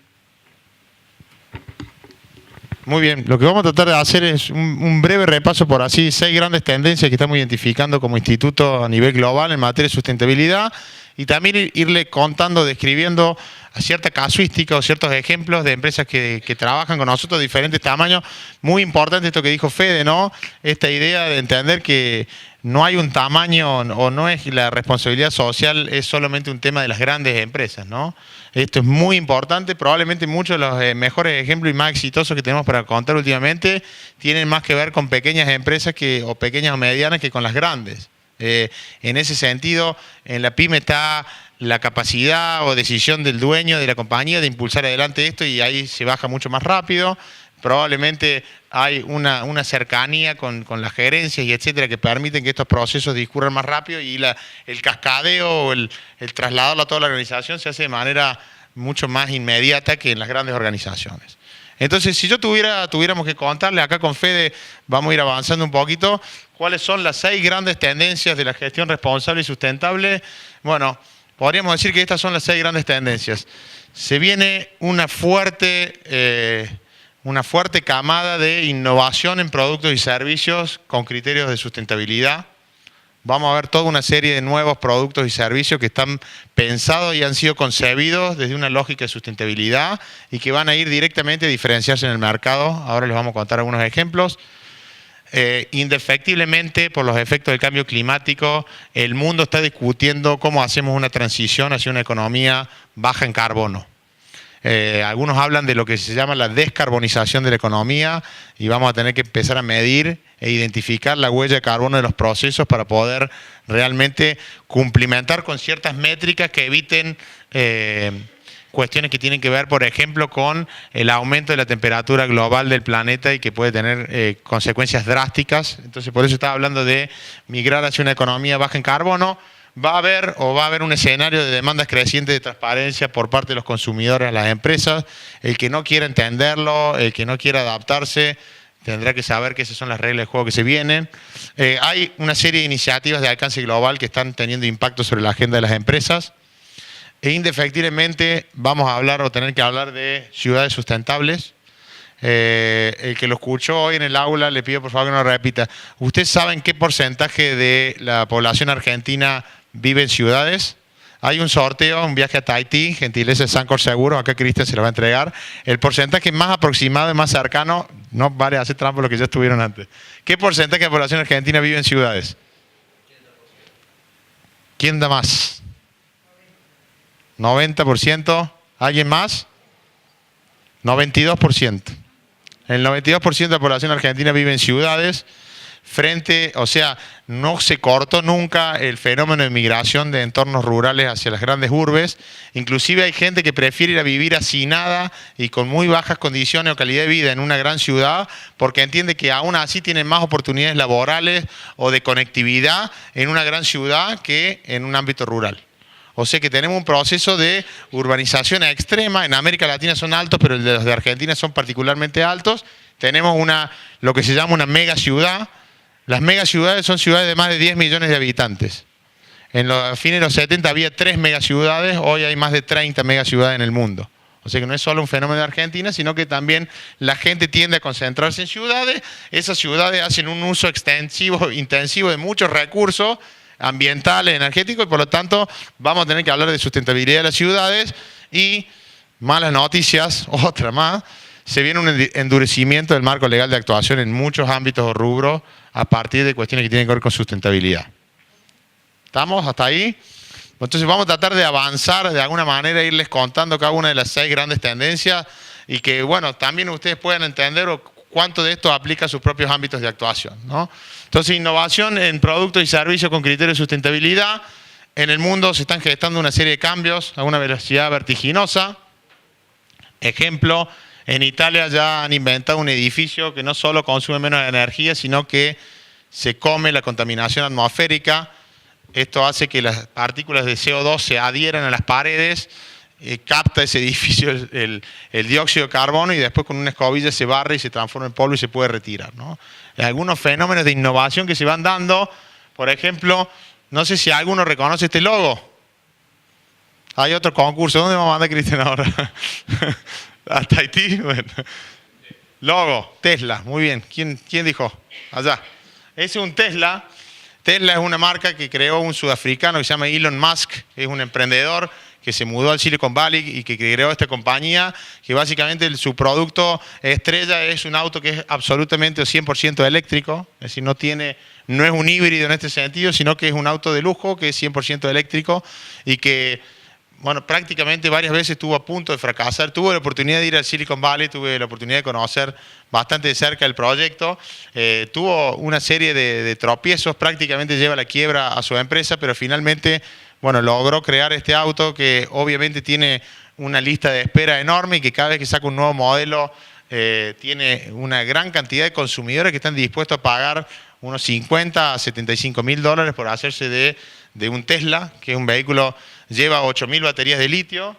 Muy bien, lo que vamos a tratar de hacer es un breve repaso por así 6 grandes tendencias que estamos identificando como instituto a nivel global en materia de sustentabilidad y también irle contando, describiendo cierta casuística o ciertos ejemplos de empresas que trabajan con nosotros de diferentes tamaños. Muy importante esto que dijo Fede, ¿no? Esta idea de entender que no hay un tamaño o no es la responsabilidad social, es solamente un tema de las grandes empresas, ¿no? Esto es muy importante, probablemente muchos de los mejores ejemplos y más exitosos que tenemos para contar últimamente tienen más que ver con pequeñas empresas o pequeñas o medianas que con las grandes. En ese sentido, en la pyme está la capacidad o decisión del dueño de la compañía de impulsar adelante esto y ahí se baja mucho más rápido. Probablemente hay una cercanía con las gerencias y etcétera que permiten que estos procesos discurran más rápido y el cascadeo o el trasladarlo a toda la organización se hace de manera mucho más inmediata que en las grandes organizaciones. Entonces, si tuviéramos que contarle acá con Fede, vamos a ir avanzando un poquito, cuáles son las 6 grandes tendencias de la gestión responsable y sustentable. Bueno, podríamos decir que estas son las 6 grandes tendencias. Se viene una fuerte camada de innovación en productos y servicios con criterios de sustentabilidad. Vamos a ver toda una serie de nuevos productos y servicios que están pensados y han sido concebidos desde una lógica de sustentabilidad y que van a ir directamente a diferenciarse en el mercado. Ahora les vamos a contar algunos ejemplos. Indefectiblemente, por los efectos del cambio climático, el mundo está discutiendo cómo hacemos una transición hacia una economía baja en carbono. Algunos hablan de lo que se llama la descarbonización de la economía y vamos a tener que empezar a medir e identificar la huella de carbono de los procesos para poder realmente cumplimentar con ciertas métricas que eviten cuestiones que tienen que ver, por ejemplo, con el aumento de la temperatura global del planeta y que puede tener consecuencias drásticas. Entonces, por eso estaba hablando de migrar hacia una economía baja en carbono. Va a haber un escenario de demandas crecientes de transparencia por parte de los consumidores a las empresas. El que no quiera entenderlo, el que no quiera adaptarse, tendrá que saber que esas son las reglas de juego que se vienen. Hay una serie de iniciativas de alcance global que están teniendo impacto sobre la agenda de las empresas. E indefectiblemente vamos a hablar o tener que hablar de ciudades sustentables. El que lo escuchó hoy en el aula, le pido por favor que no lo repita. ¿Ustedes saben qué porcentaje de la población argentina vive en ciudades? Hay un sorteo, un viaje a Tahití, gentileza de Sancor Seguro, acá Cristian se lo va a entregar. El porcentaje más aproximado y más cercano, no vale hacer trampa lo que ya estuvieron antes. ¿Qué porcentaje de la población argentina vive en ciudades? ¿Quién da más? 90%. ¿Alguien más? 92%. El 92% de la población argentina vive en ciudades. No se cortó nunca el fenómeno de migración de entornos rurales hacia las grandes urbes. Inclusive hay gente que prefiere ir a vivir hacinada y con muy bajas condiciones o calidad de vida en una gran ciudad porque entiende que aún así tienen más oportunidades laborales o de conectividad en una gran ciudad que en un ámbito rural. O sea que tenemos un proceso de urbanización extrema. En América Latina son altos, pero los de Argentina son particularmente altos. Tenemos lo que se llama una megaciudad. Las megaciudades son ciudades de más de 10 millones de habitantes. En los fines de los 70 había 3 megaciudades, hoy hay más de 30 megaciudades en el mundo. O sea que no es solo un fenómeno de Argentina, sino que también la gente tiende a concentrarse en ciudades. Esas ciudades hacen un uso intensivo de muchos recursos. ambiental, energético, y por lo tanto vamos a tener que hablar de sustentabilidad de las ciudades. Y malas noticias, otra más, se viene un endurecimiento del marco legal de actuación en muchos ámbitos o rubros a partir de cuestiones que tienen que ver con sustentabilidad. ¿Estamos hasta ahí? Entonces vamos a tratar de avanzar de alguna manera, irles contando cada una de las 6 grandes tendencias y que, bueno, también ustedes puedan entender cuánto de esto aplica a sus propios ámbitos de actuación, ¿no? Entonces, innovación en productos y servicios con criterios de sustentabilidad. En el mundo se están gestando una serie de cambios a una velocidad vertiginosa. Ejemplo, en Italia ya han inventado un edificio que no solo consume menos energía, sino que se come la contaminación atmosférica. Esto hace que las partículas de CO2 se adhieran a las paredes, capta ese edificio el dióxido de carbono y después con una escobilla se barre y se transforma en polvo y se puede retirar, ¿no? Algunos fenómenos de innovación que se van dando, por ejemplo, no sé si alguno reconoce este logo. Hay otro concurso. ¿Dónde vamos a mandar Cristian ahora? ¿A Tahití? Bueno. Logo, Tesla. Muy bien. ¿Quién dijo? Allá. Ese es un Tesla. Tesla es una marca que creó un sudafricano que se llama Elon Musk. Es un emprendedor que se mudó al Silicon Valley y que creó esta compañía, que básicamente su producto estrella es un auto que es absolutamente o 100% eléctrico, es decir, no es un híbrido en este sentido, sino que es un auto de lujo que es 100% eléctrico y que, bueno, prácticamente varias veces estuvo a punto de fracasar. Tuve la oportunidad de ir al Silicon Valley, tuve la oportunidad de conocer bastante de cerca el proyecto. Tuvo una serie de tropiezos, prácticamente lleva a la quiebra a su empresa, pero finalmente, bueno, logró crear este auto que obviamente tiene una lista de espera enorme y que cada vez que saca un nuevo modelo tiene una gran cantidad de consumidores que están dispuestos a pagar unos 50 a 75 mil dólares por hacerse de un Tesla, que es un vehículo, lleva 8.000 baterías de litio.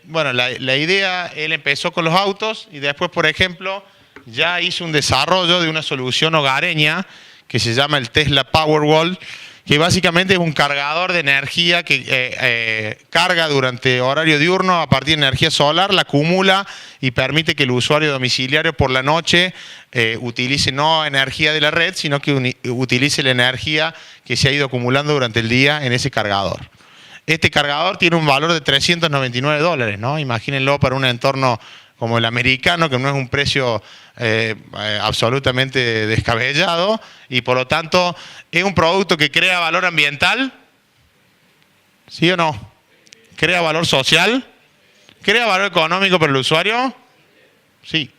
Bueno, la idea, él empezó con los autos y después, por ejemplo, ya hizo un desarrollo de una solución hogareña que se llama el Tesla Powerwall, que básicamente es un cargador de energía que carga durante horario diurno a partir de energía solar, la acumula y permite que el usuario domiciliario por la noche utilice no energía de la red, sino que utilice la energía que se ha ido acumulando durante el día en ese cargador. Este cargador tiene un valor de 399 dólares, ¿no? Imagínenlo para un entorno como el americano, que no es un precio absolutamente descabellado, y por lo tanto es un producto que crea valor ambiental, ¿sí o no? ¿Crea valor social? ¿Crea valor económico para el usuario? Sí.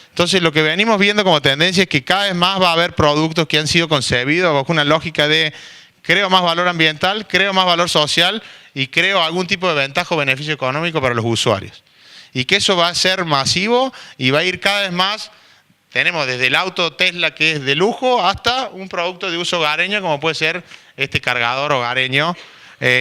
Entonces lo que venimos viendo como tendencia es que cada vez más va a haber productos que han sido concebidos bajo una lógica de creo más valor ambiental, creo más valor social y creo algún tipo de ventaja o beneficio económico para los usuarios. Y que eso va a ser masivo y va a ir cada vez más. Tenemos desde el auto Tesla que es de lujo hasta un producto de uso hogareño como puede ser este cargador hogareño.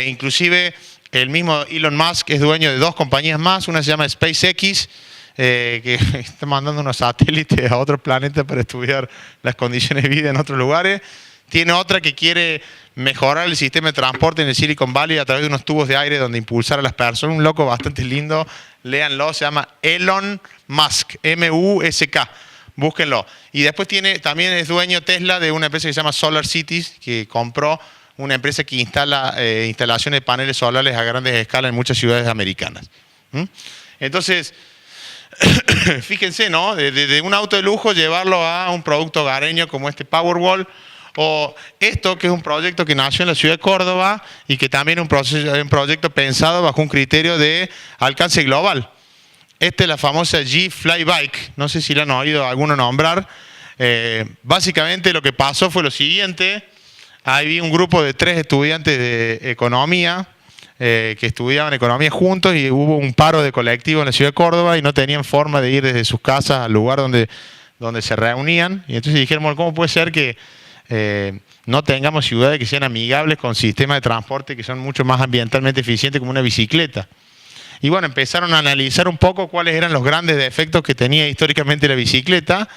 Inclusive el mismo Elon Musk es dueño de 2 compañías más. Una se llama SpaceX, que está mandando unos satélites a otro planeta para estudiar las condiciones de vida en otros lugares. Tiene otra que quiere mejorar el sistema de transporte en el Silicon Valley a través de unos tubos de aire donde impulsar a las personas. Un loco bastante lindo, léanlo, se llama Elon Musk, M-U-S-K, búsquenlo. Y después también es dueño Tesla de una empresa que se llama Solar Cities, que compró una empresa que instala instalaciones de paneles solares a grandes escalas en muchas ciudades americanas. Entonces, fíjense, ¿no? De un auto de lujo llevarlo a un producto hogareño como este Powerwall, o esto que es un proyecto que nació en la ciudad de Córdoba y que también es un proyecto pensado bajo un criterio de alcance global. Esta es la famosa G-Fly Bike, no sé si la han oído alguno nombrar. Básicamente lo que pasó fue lo siguiente: había un grupo de 3 estudiantes de economía que estudiaban economía juntos y hubo un paro de colectivo en la ciudad de Córdoba y no tenían forma de ir desde sus casas al lugar donde se reunían. Y entonces dijeron, bueno, ¿cómo puede ser que no tengamos ciudades que sean amigables con sistemas de transporte que son mucho más ambientalmente eficientes como una bicicleta? Y bueno, empezaron a analizar un poco cuáles eran los grandes defectos que tenía históricamente la bicicleta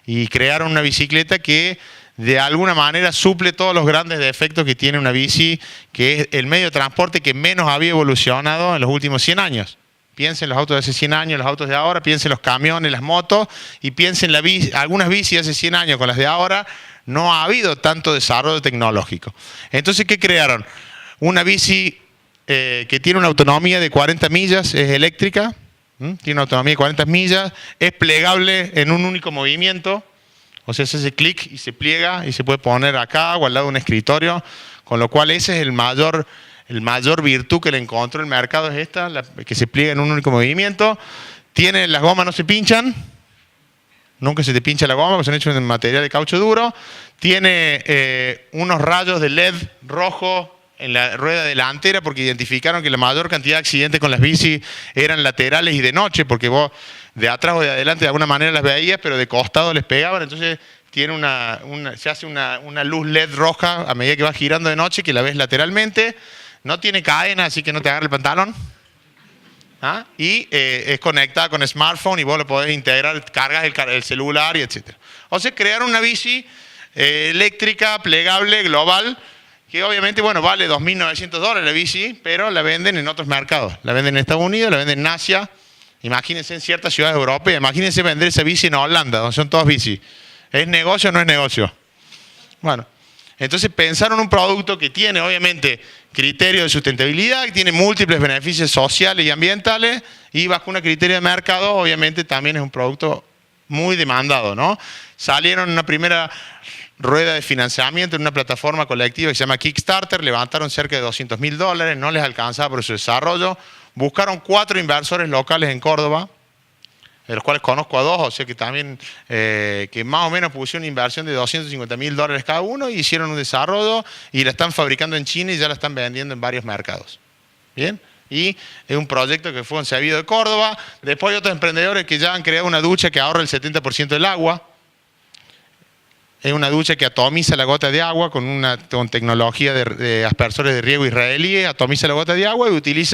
y crearon una bicicleta que de alguna manera suple todos los grandes defectos que tiene una bici, que es el medio de transporte que menos había evolucionado en los últimos 100 años. Piensen los autos de hace 100 años, los autos de ahora, piensen los camiones, las motos y piensen algunas bicis de hace 100 años con las de ahora. no ha habido tanto desarrollo tecnológico. Entonces, ¿qué crearon? Una bici que tiene una autonomía de 40 millas, es eléctrica, tiene una autonomía de 40 millas, es plegable en un único movimiento, o sea, se hace clic y se pliega y se puede poner acá o al lado de un escritorio, con lo cual ese es el mayor virtud que le encontró el mercado, es esta, que se pliega en un único movimiento. Las gomas no se pinchan, nunca se te pincha la goma, porque son hechos de material de caucho duro. Tiene unos rayos de LED rojo en la rueda delantera, porque identificaron que la mayor cantidad de accidentes con las bicis eran laterales y de noche, porque vos de atrás o de adelante de alguna manera las veías, pero de costado les pegaban. Entonces tiene se hace una luz LED roja a medida que vas girando de noche, que la ves lateralmente. No tiene cadena, así que no te agarra el pantalón. Y es conectada con smartphone y vos lo podés integrar, cargas el celular y etc. O sea, crearon una bici eléctrica, plegable, global, que obviamente, bueno, vale $2.900 la bici, pero la venden en otros mercados. La venden en Estados Unidos, la venden en Asia. Imagínense en ciertas ciudades europeas. Imagínense vender esa bici en Holanda, donde son todas bicis. ¿Es negocio o no es negocio? Bueno, entonces pensaron un producto que tiene, obviamente, criterio de sustentabilidad, que tiene múltiples beneficios sociales y ambientales, y bajo un criterio de mercado, obviamente, también es un producto muy demandado, ¿no? Salieron en una primera rueda de financiamiento en una plataforma colectiva que se llama Kickstarter, levantaron cerca de $200.000, no les alcanzaba por su desarrollo, buscaron 4 inversores locales en Córdoba, de los cuales conozco a 2, o sea que también, que más o menos pusieron una inversión de $250.000 cada uno, y hicieron un desarrollo y la están fabricando en China y ya la están vendiendo en varios mercados. ¿Bien? Y es un proyecto que fue concebido de Córdoba. Después hay otros emprendedores que ya han creado una ducha que ahorra el 70% del agua. Es una ducha que atomiza la gota de agua con tecnología de aspersores de riego israelíes, atomiza la gota de agua y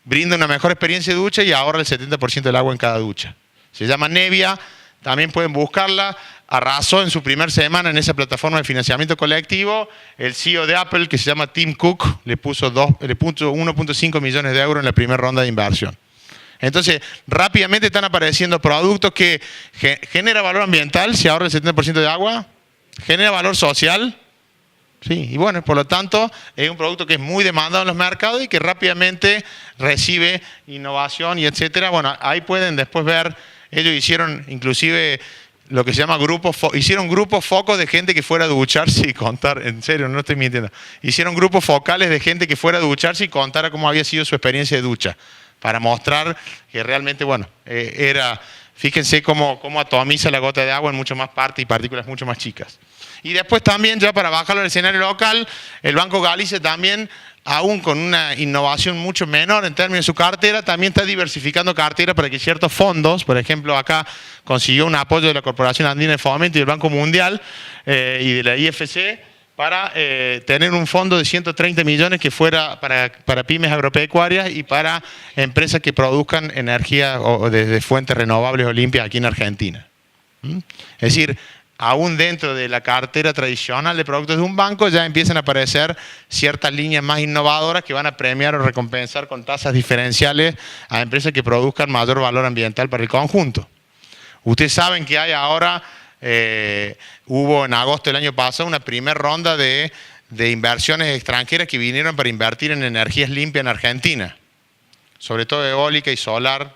brinda una mejor experiencia de ducha y ahorra el 70% del agua en cada ducha. Se llama Nevia, también pueden buscarla. Arrasó en su primera semana en esa plataforma de financiamiento colectivo. El CEO de Apple, que se llama Tim Cook, le puso 1.5 millones de euros en la primera ronda de inversión. Entonces, rápidamente están apareciendo productos que genera valor ambiental, se ahorra el 70% de agua, genera valor social, sí, y bueno, por lo tanto, es un producto que es muy demandado en los mercados y que rápidamente recibe innovación y etcétera. Bueno, ahí pueden después ver, ellos hicieron inclusive lo que se llama hicieron grupos focos de gente que fuera a ducharse y contar, en serio, no estoy mintiendo, hicieron grupos focales de gente que fuera a ducharse y contara cómo había sido su experiencia de ducha, para mostrar que realmente, bueno, fíjense cómo atomiza la gota de agua en mucho más partes y partículas mucho más chicas. Y después también, ya para bajarlo al escenario local, el Banco Galicia también, aún con una innovación mucho menor en términos de su cartera, también está diversificando cartera para que ciertos fondos, por ejemplo, acá consiguió un apoyo de la Corporación Andina de Fomento y del Banco Mundial y de la IFC, para tener un fondo de 130 millones que fuera para pymes agropecuarias y para empresas que produzcan energía de fuentes renovables o limpias aquí en Argentina. Es decir, aún dentro de la cartera tradicional de productos de un banco ya empiezan a aparecer ciertas líneas más innovadoras que van a premiar o recompensar con tasas diferenciales a empresas que produzcan mayor valor ambiental para el conjunto. Ustedes saben que hay ahora... hubo en agosto del año pasado una primera ronda de inversiones extranjeras que vinieron para invertir en energías limpias en Argentina, sobre todo eólica y solar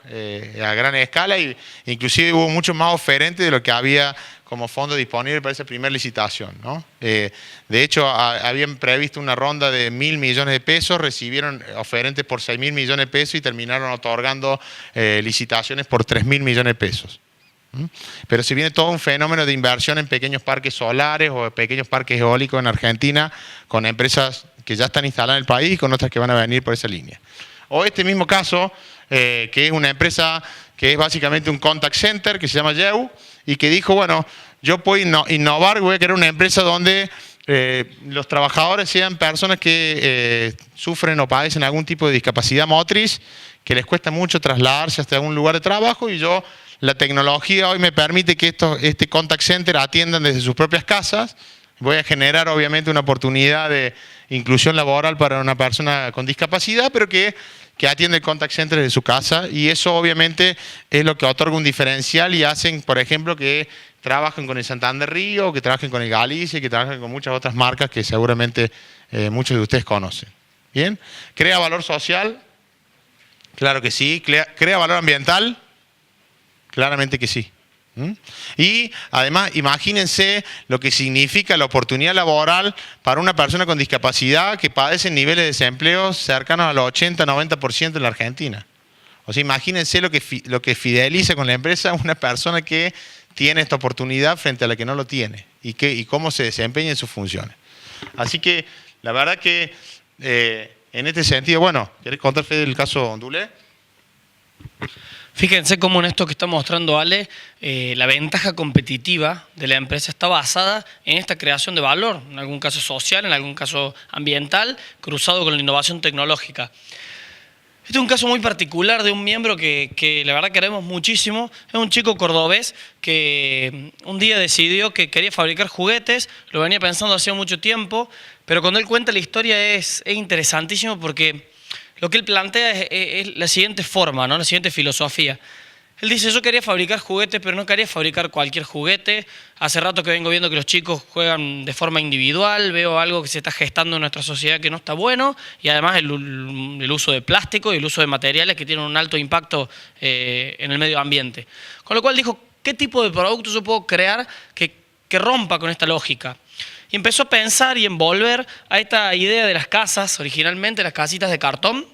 a gran escala, y inclusive hubo mucho más oferentes de lo que había como fondo disponible para esa primera licitación, ¿no? De hecho, habían previsto una ronda de 1.000 millones de pesos, recibieron oferentes por 6.000 millones de pesos y terminaron otorgando licitaciones por 3.000 millones de pesos. Pero si viene todo un fenómeno de inversión en pequeños parques solares o pequeños parques eólicos en Argentina, con empresas que ya están instaladas en el país y con otras que van a venir por esa línea. O este mismo caso, que es una empresa que es básicamente un contact center, que se llama Yeu, y que dijo, bueno, yo puedo innovar, voy a crear una empresa donde los trabajadores sean personas que sufren o padecen algún tipo de discapacidad motriz, que les cuesta mucho trasladarse hasta algún lugar de trabajo, y la tecnología hoy me permite que este contact center atiendan desde sus propias casas. Voy a generar obviamente una oportunidad de inclusión laboral para una persona con discapacidad, pero que que atiende el contact center desde su casa, y eso obviamente es lo que otorga un diferencial y hacen, por ejemplo, que trabajen con el Santander Río, que trabajen con el Galicia, que trabajen con muchas otras marcas que seguramente muchos de ustedes conocen. ¿Bien? ¿Crea valor social? Claro que sí. ¿Crea valor ambiental? Claramente que sí. Y además, imagínense lo que significa la oportunidad laboral para una persona con discapacidad que padece niveles de desempleo cercanos al 80-90% en la Argentina. O sea, imagínense lo que fideliza con la empresa una persona que tiene esta oportunidad frente a la que no lo tiene y cómo se desempeña en sus funciones. Así que, la verdad que en este sentido, bueno, ¿querés contar, Fede, el caso Ondulé? Fíjense cómo en esto que está mostrando Ale, la ventaja competitiva de la empresa está basada en esta creación de valor, en algún caso social, en algún caso ambiental, cruzado con la innovación tecnológica. Este es un caso muy particular de un miembro que la verdad queremos muchísimo. Es un chico cordobés que un día decidió que quería fabricar juguetes, lo venía pensando hacía mucho tiempo, pero cuando él cuenta la historia es interesantísimo porque lo que él plantea es la siguiente forma, ¿no? La siguiente filosofía. Él dice, yo quería fabricar juguetes, pero no quería fabricar cualquier juguete. Hace rato que vengo viendo que los chicos juegan de forma individual, veo algo que se está gestando en nuestra sociedad que no está bueno, y además el uso de plástico y el uso de materiales que tienen un alto impacto en el medio ambiente. Con lo cual dijo, ¿qué tipo de producto yo puedo crear que rompa con esta lógica? Y empezó a pensar y envolver a esta idea de las casas, originalmente las casitas de cartón,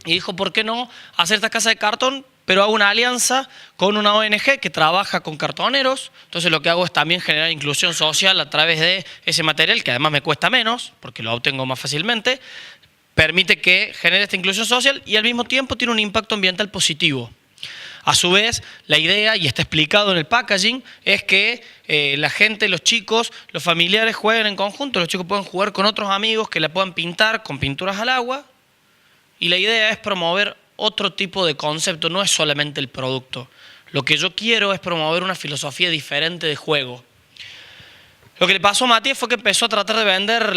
y dijo, ¿por qué no hacer estas casas de cartón? Pero hago una alianza con una ONG que trabaja con cartoneros. Entonces lo que hago es también generar inclusión social a través de ese material, que además me cuesta menos, porque lo obtengo más fácilmente, permite que genere esta inclusión social y al mismo tiempo tiene un impacto ambiental positivo. A su vez, la idea, y está explicado en el packaging, es que la gente, los chicos, los familiares jueguen en conjunto. Los chicos pueden jugar con otros amigos que la puedan pintar con pinturas al agua. Y la idea es promover otro tipo de concepto, no es solamente el producto. Lo que yo quiero es promover una filosofía diferente de juego. Lo que le pasó a Matías fue que empezó a tratar de vender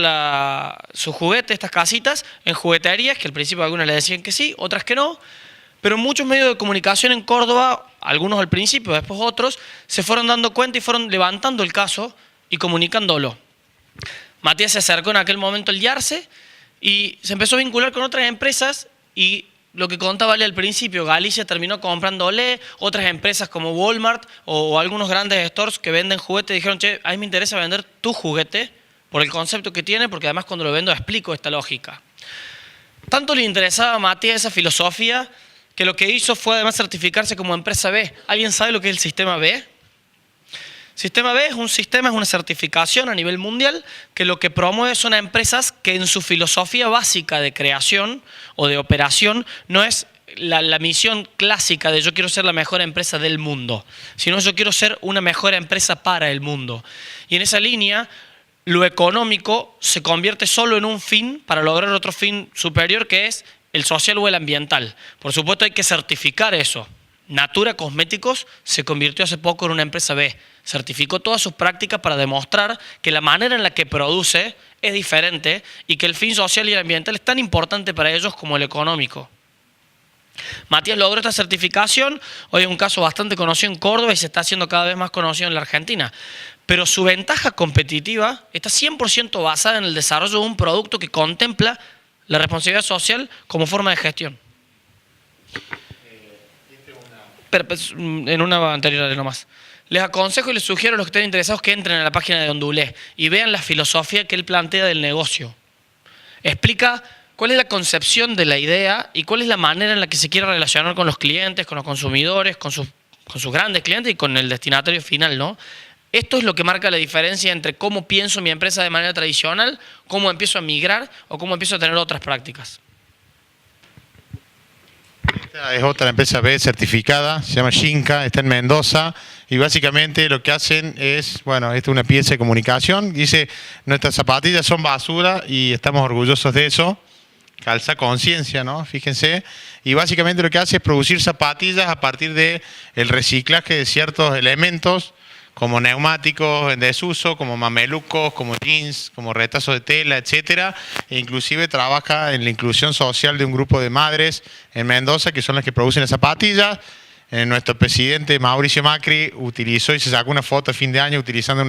sus juguetes, estas casitas, en jugueterías, que al principio algunas le decían que sí, otras que no. Pero muchos medios de comunicación en Córdoba, algunos al principio, después otros, se fueron dando cuenta y fueron levantando el caso y comunicándolo. Matías se acercó en aquel momento al YARCE y se empezó a vincular con otras empresas y lo que contaba al principio, Galicia terminó comprándole, otras empresas como Walmart o algunos grandes stores que venden juguetes dijeron, che, a mí me interesa vender tu juguete por el concepto que tiene, porque además cuando lo vendo explico esta lógica. Tanto le interesaba a Matías esa filosofía que lo que hizo fue además certificarse como empresa B. ¿Alguien sabe lo que es el sistema B? Sistema B es una certificación a nivel mundial que lo que promueve son a empresas que en su filosofía básica de creación o de operación no es la misión clásica de yo quiero ser la mejor empresa del mundo, sino yo quiero ser una mejor empresa para el mundo. Y en esa línea, lo económico se convierte solo en un fin para lograr otro fin superior que es el social o el ambiental. Por supuesto hay que certificar eso. Natura Cosméticos se convirtió hace poco en una empresa B. Certificó todas sus prácticas para demostrar que la manera en la que produce es diferente y que el fin social y el ambiental es tan importante para ellos como el económico. Matías logró esta certificación, hoy es un caso bastante conocido en Córdoba y se está haciendo cada vez más conocido en la Argentina. Pero su ventaja competitiva está 100% basada en el desarrollo de un producto que contempla la responsabilidad social como forma de gestión. Pero, en una anterior nomás. Les aconsejo y les sugiero a los que estén interesados que entren a la página de Ondulé y vean la filosofía que él plantea del negocio. Explica cuál es la concepción de la idea y cuál es la manera en la que se quiere relacionar con los clientes, con los consumidores, con sus grandes clientes y con el destinatario final, ¿no? Esto es lo que marca la diferencia entre cómo pienso mi empresa de manera tradicional, cómo empiezo a migrar o cómo empiezo a tener otras prácticas. Esta es otra empresa B certificada, se llama Shinka, está en Mendoza y básicamente lo que hacen es, bueno, esta es una pieza de comunicación, dice, nuestras zapatillas son basura y estamos orgullosos de eso, calza conciencia, ¿no? Fíjense, y básicamente lo que hace es producir zapatillas a partir del reciclaje de ciertos elementos como neumáticos en desuso, como mamelucos, como jeans, como retazos de tela, etcétera. E inclusive trabaja en la inclusión social de un grupo de madres en Mendoza, que son las que producen las zapatillas. Nuestro presidente Mauricio Macri utilizó y se sacó una foto a fin de año utilizando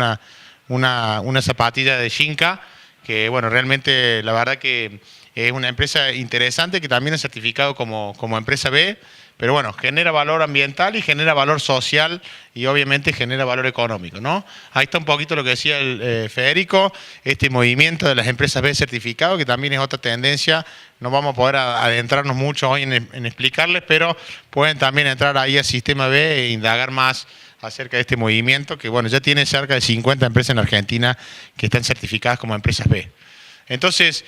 una zapatilla de Xinca, que bueno, realmente la verdad que es una empresa interesante que también es certificado como empresa B, pero bueno, genera valor ambiental y genera valor social y obviamente genera valor económico, ¿no? Ahí está un poquito lo que decía el Federico, este movimiento de las empresas B certificado, que también es otra tendencia. No vamos a poder adentrarnos mucho hoy en explicarles, pero pueden también entrar ahí al Sistema B e indagar más acerca de este movimiento, que bueno, ya tiene cerca de 50 empresas en Argentina que están certificadas como empresas B. Entonces,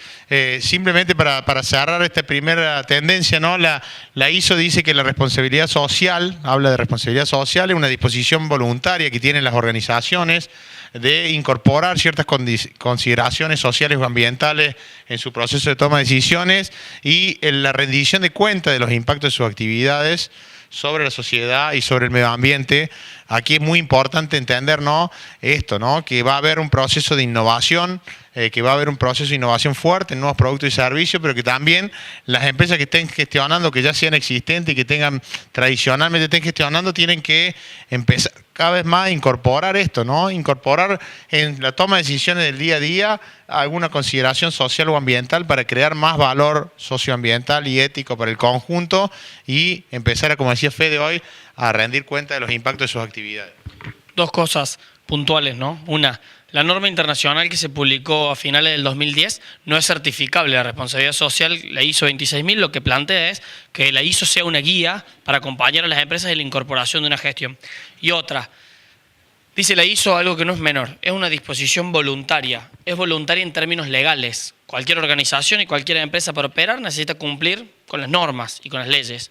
simplemente para cerrar esta primera tendencia, ¿no? La ISO dice que la responsabilidad social, habla de responsabilidad social, es una disposición voluntaria que tienen las organizaciones de incorporar ciertas consideraciones sociales o ambientales en su proceso de toma de decisiones y en la rendición de cuenta de los impactos de sus actividades sobre la sociedad y sobre el medio ambiente. Aquí es muy importante entender, ¿no?, esto, ¿no?, que va a haber un proceso de innovación, que va a haber un proceso de innovación fuerte en nuevos productos y servicios, pero que también las empresas que estén gestionando, que ya sean existentes y que tengan tradicionalmente estén gestionando, tienen que empezar cada vez más a incorporar esto, ¿no? Incorporar en la toma de decisiones del día a día alguna consideración social o ambiental para crear más valor socioambiental y ético para el conjunto y empezar a, como decía Fede hoy, a rendir cuenta de los impactos de sus actividades. Dos cosas puntuales, ¿no? Una, la norma internacional que se publicó a finales del 2010 no es certificable la responsabilidad social, la ISO 26000, lo que plantea es que la ISO sea una guía para acompañar a las empresas en la incorporación de una gestión. Y otra, dice la ISO algo que no es menor, es una disposición voluntaria, es voluntaria en términos legales. Cualquier organización y cualquier empresa para operar necesita cumplir con las normas y con las leyes.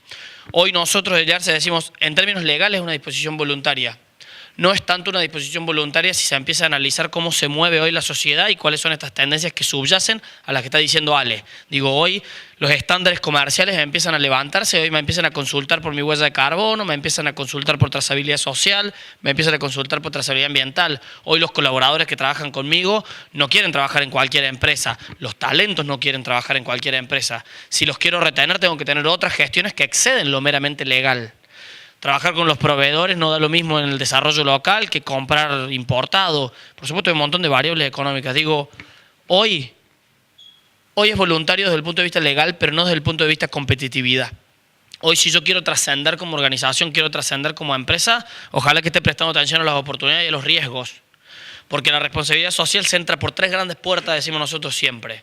Hoy nosotros desde ARCE decimos, en términos legales es una disposición voluntaria. No es tanto una disposición voluntaria si se empieza a analizar cómo se mueve hoy la sociedad y cuáles son estas tendencias que subyacen a las que está diciendo Ale. Digo, hoy los estándares comerciales empiezan a levantarse, hoy me empiezan a consultar por mi huella de carbono, me empiezan a consultar por trazabilidad social, me empiezan a consultar por trazabilidad ambiental. Hoy los colaboradores que trabajan conmigo no quieren trabajar en cualquier empresa, los talentos no quieren trabajar en cualquier empresa. Si los quiero retener, tengo que tener otras gestiones que exceden lo meramente legal. Trabajar con los proveedores no da lo mismo en el desarrollo local que comprar importado. Por supuesto hay un montón de variables económicas. Digo, hoy es voluntario desde el punto de vista legal, pero no desde el punto de vista competitividad. Hoy si yo quiero trascender como organización, quiero trascender como empresa, ojalá que esté prestando atención a las oportunidades y a los riesgos. Porque la responsabilidad social se entra por tres grandes puertas, decimos nosotros siempre.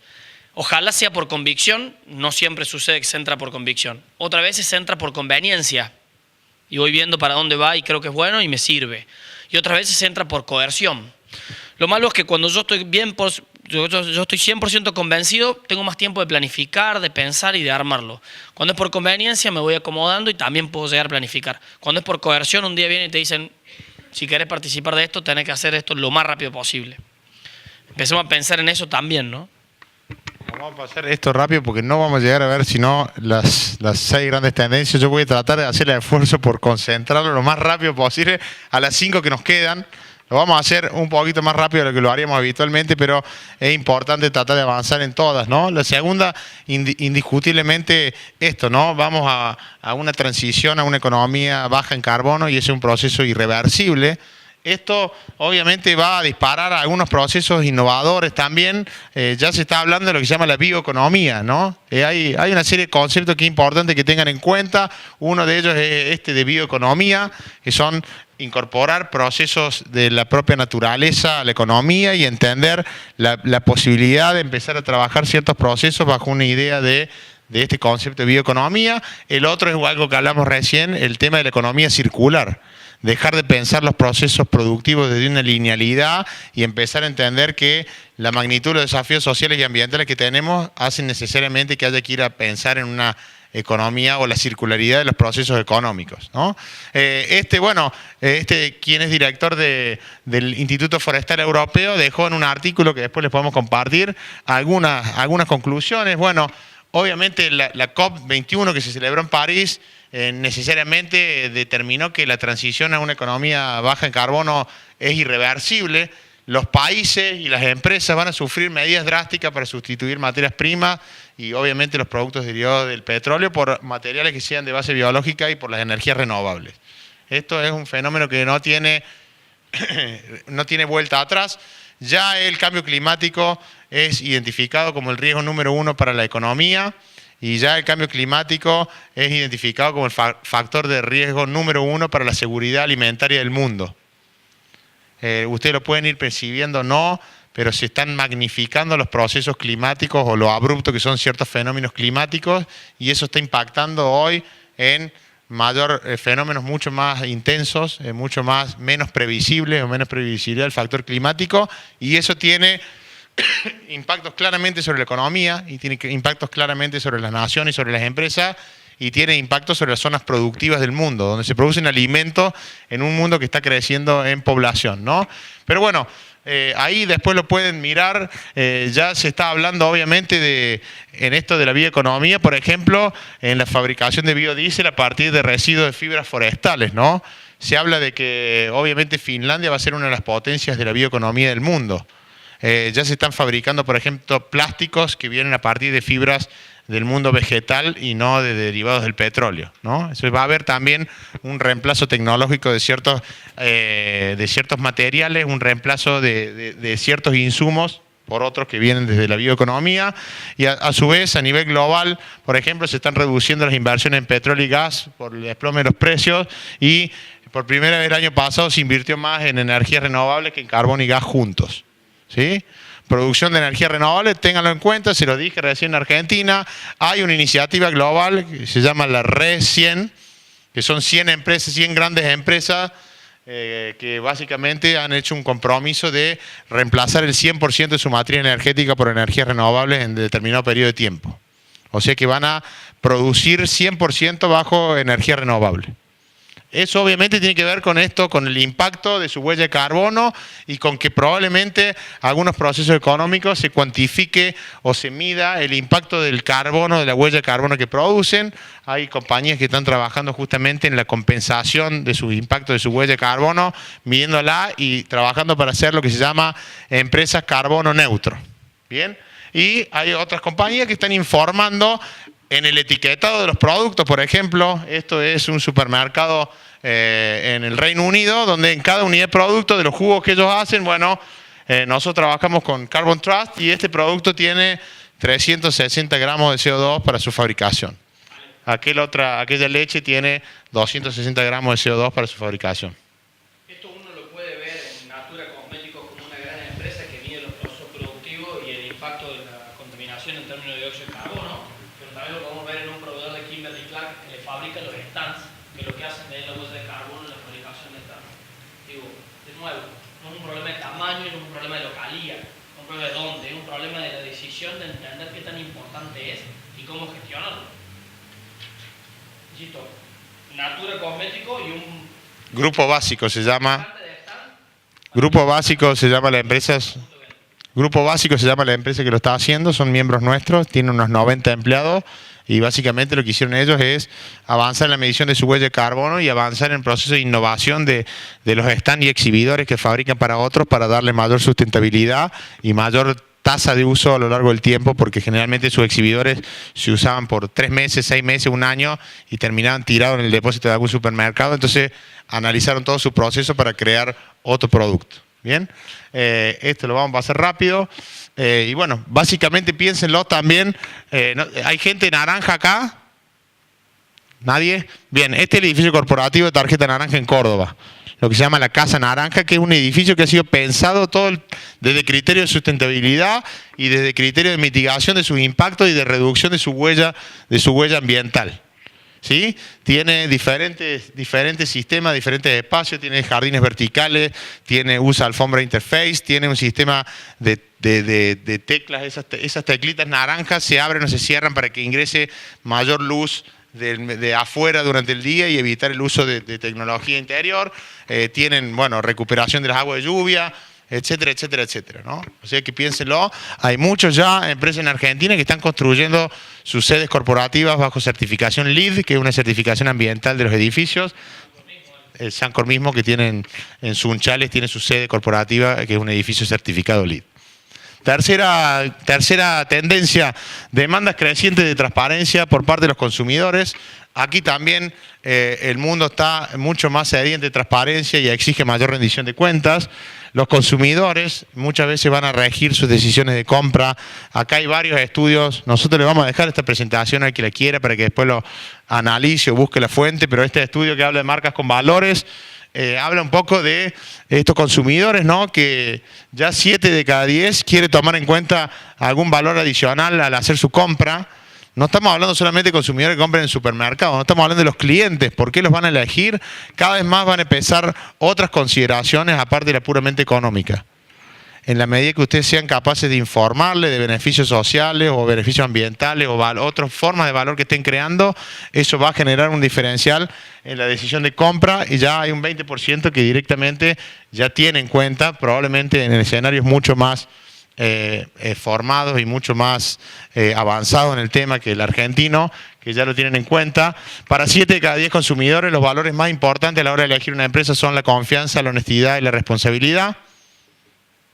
Ojalá sea por convicción, no siempre sucede que se entra por convicción. Otras veces se entra por conveniencia. Y voy viendo para dónde va y creo que es bueno y me sirve. Y otras veces se entra por coerción. Lo malo es que cuando yo estoy yo estoy 100% convencido, tengo más tiempo de planificar, de pensar y de armarlo. Cuando es por conveniencia me voy acomodando y también puedo llegar a planificar. Cuando es por coerción, un día vienen y te dicen, si querés participar de esto, tenés que hacer esto lo más rápido posible. Empecemos a pensar en eso también, ¿no? Vamos a pasar esto rápido porque no vamos a llegar a ver sino las 6 grandes tendencias. Yo voy a tratar de hacer el esfuerzo por concentrarlo lo más rápido posible a las 5 que nos quedan. Lo vamos a hacer un poquito más rápido de lo que lo haríamos habitualmente, pero es importante tratar de avanzar en todas, ¿no? La segunda, indiscutiblemente esto, ¿no? Vamos a una transición a una economía baja en carbono y es un proceso irreversible. Esto obviamente va a disparar algunos procesos innovadores también. Ya se está hablando de lo que se llama la bioeconomía, ¿no? Hay una serie de conceptos que es importante que tengan en cuenta. Uno de ellos es este de bioeconomía, que son incorporar procesos de la propia naturaleza a la economía y entender la posibilidad de empezar a trabajar ciertos procesos bajo una idea de este concepto de bioeconomía. El otro es algo que hablamos recién, el tema de la economía circular. Dejar de pensar los procesos productivos desde una linealidad y empezar a entender que la magnitud de los desafíos sociales y ambientales que tenemos hacen necesariamente que haya que ir a pensar en una economía o la circularidad de los procesos económicos, ¿no? Quien es director del Instituto Forestal Europeo dejó en un artículo que después les podemos compartir algunas conclusiones. Bueno, Obviamente la COP21 que se celebró en París necesariamente determinó que la transición a una economía baja en carbono es irreversible. Los países y las empresas van a sufrir medidas drásticas para sustituir materias primas y obviamente los productos derivados del petróleo por materiales que sean de base biológica y por las energías renovables. Esto es un fenómeno que no tiene vuelta atrás. Ya el cambio climático es identificado como el riesgo número 1 para la economía y ya el cambio climático es identificado como el factor de riesgo número 1 para la seguridad alimentaria del mundo. Ustedes lo pueden ir percibiendo, no, pero se están magnificando los procesos climáticos o lo abrupto que son ciertos fenómenos climáticos y eso está impactando hoy en fenómenos mucho más intensos, menos previsibles o menos previsibilidad del factor climático y eso tiene impactos claramente sobre la economía y tiene impactos claramente sobre las naciones y sobre las empresas y tiene impactos sobre las zonas productivas del mundo, donde se producen alimentos en un mundo que está creciendo en población, ¿no? Pero bueno, ahí después lo pueden mirar, ya se está hablando obviamente en esto de la bioeconomía, por ejemplo, en la fabricación de biodiesel a partir de residuos de fibras forestales, ¿no? Se habla de que obviamente Finlandia va a ser una de las potencias de la bioeconomía del mundo. Ya se están fabricando, por ejemplo, plásticos que vienen a partir de fibras del mundo vegetal y no de derivados del petróleo, ¿no? Eso va a haber también un reemplazo tecnológico de ciertos materiales, un reemplazo de ciertos insumos por otros que vienen desde la bioeconomía y a su vez a nivel global, por ejemplo, se están reduciendo las inversiones en petróleo y gas por el desplome de los precios y por primera vez el año pasado se invirtió más en energías renovables que en carbón y gas juntos, ¿sí? Producción de energía renovable, ténganlo en cuenta, se lo dije recién en Argentina, hay una iniciativa global que se llama la Red 100, que son 100 empresas, 100 grandes empresas que básicamente han hecho un compromiso de reemplazar el 100% de su matriz energética por energías renovables en determinado periodo de tiempo. O sea que van a producir 100% bajo energía renovable. Eso obviamente tiene que ver con esto, con el impacto de su huella de carbono y con que probablemente algunos procesos económicos se cuantifique o se mida el impacto del carbono, de la huella de carbono que producen. Hay compañías que están trabajando justamente en la compensación de su impacto de su huella de carbono, midiéndola y trabajando para hacer lo que se llama empresas carbono neutro. ¿Bien? Y hay otras compañías que están informando en el etiquetado de los productos, por ejemplo, esto es un supermercado en el Reino Unido, donde en cada unidad de producto de los jugos que ellos hacen, bueno, nosotros trabajamos con Carbon Trust y este producto tiene 360 gramos de CO2 para su fabricación. Aquella leche tiene 260 gramos de CO2 para su fabricación. Esto uno lo puede ver en Natura Cosméticos como una gran empresa que mide los procesos productivos y el impacto de la contaminación en términos de dióxido de carbono. También lo podemos ver en un proveedor de Kimberly-Clark que le fabrica los stands, que lo que hacen es la huella de carbono en la fabricación de stands. Digo, de nuevo, no es un problema de tamaño, no es un problema de localía, no es un problema de dónde, es un problema de la decisión de entender qué tan importante es y cómo gestionarlo. Insisto, Natura Cosmético y un Grupo Básico se llama. Grupo Básico se llama la empresa. Grupo Básico se llama la empresa que lo está haciendo, son miembros nuestros, tienen unos 90 empleados y básicamente lo que hicieron ellos es avanzar en la medición de su huella de carbono y avanzar en el proceso de innovación de los stands y exhibidores que fabrican para otros para darle mayor sustentabilidad y mayor tasa de uso a lo largo del tiempo, porque generalmente sus exhibidores se usaban por 3 meses, 6 meses, 1 año y terminaban tirados en el depósito de algún supermercado, entonces analizaron todo su proceso para crear otro producto. Bien, esto lo vamos a pasar rápido. Y bueno, básicamente piénsenlo también. ¿Hay gente naranja acá? ¿Nadie? Bien, este es el edificio corporativo de Tarjeta Naranja en Córdoba. Lo que se llama la Casa Naranja, que es un edificio que ha sido pensado desde criterio de sustentabilidad y desde criterio de mitigación de sus impactos y de reducción de su huella ambiental. ¿Sí? Tiene diferentes sistemas, diferentes espacios, tiene jardines verticales, usa alfombra interface, tiene un sistema de teclas, esas teclitas naranjas se abren o se cierran para que ingrese mayor luz de afuera durante el día y evitar el uso de tecnología interior. Tienen, bueno, recuperación de las aguas de lluvia, etcétera, etcétera, etcétera, ¿no? O sea que piénsenlo, hay muchos ya empresas en Argentina que están construyendo sus sedes corporativas bajo certificación LEED, que es una certificación ambiental de los edificios. El Sancor mismo que tienen en Sunchales tiene su sede corporativa, que es un edificio certificado LEED. Tercera tendencia, demandas crecientes de transparencia por parte de los consumidores. Aquí también el mundo está mucho más sediente de transparencia y exige mayor rendición de cuentas. Los consumidores muchas veces van a regir sus decisiones de compra. Acá hay varios estudios. Nosotros le vamos a dejar esta presentación al que la quiera para que después lo analice o busque la fuente, pero este estudio que habla de marcas con valores habla un poco de estos consumidores, ¿no? Que ya 7 de cada 10 quiere tomar en cuenta algún valor adicional al hacer su compra. No estamos hablando solamente de consumidores que compran en supermercados, no estamos hablando de los clientes. ¿Por qué los van a elegir? Cada vez más van a empezar otras consideraciones aparte de la puramente económica. En la medida que ustedes sean capaces de informarle de beneficios sociales o beneficios ambientales o otras formas de valor que estén creando, eso va a generar un diferencial en la decisión de compra y ya hay un 20% que directamente ya tiene en cuenta, probablemente en escenarios mucho más formados y mucho más avanzados en el tema que el argentino, que ya lo tienen en cuenta. Para 7 de cada 10 consumidores, los valores más importantes a la hora de elegir una empresa son la confianza, la honestidad y la responsabilidad.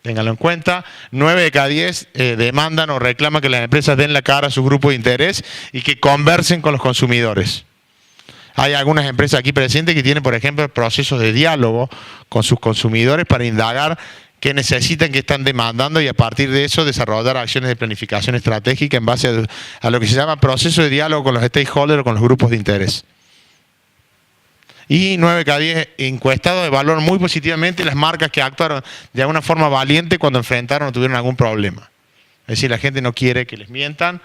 Ténganlo en cuenta. 9 de cada 10 demandan o reclaman que las empresas den la cara a su grupo de interés y que conversen con los consumidores. Hay algunas empresas aquí presentes que tienen, por ejemplo, procesos de diálogo con sus consumidores para indagar qué necesitan, qué están demandando y a partir de eso desarrollar acciones de planificación estratégica en base a lo que se llama proceso de diálogo con los stakeholders o con los grupos de interés. Y 9 de cada 10 encuestados evaluaron muy positivamente las marcas que actuaron de alguna forma valiente cuando enfrentaron o tuvieron algún problema. Es decir, la gente no quiere que les mientan.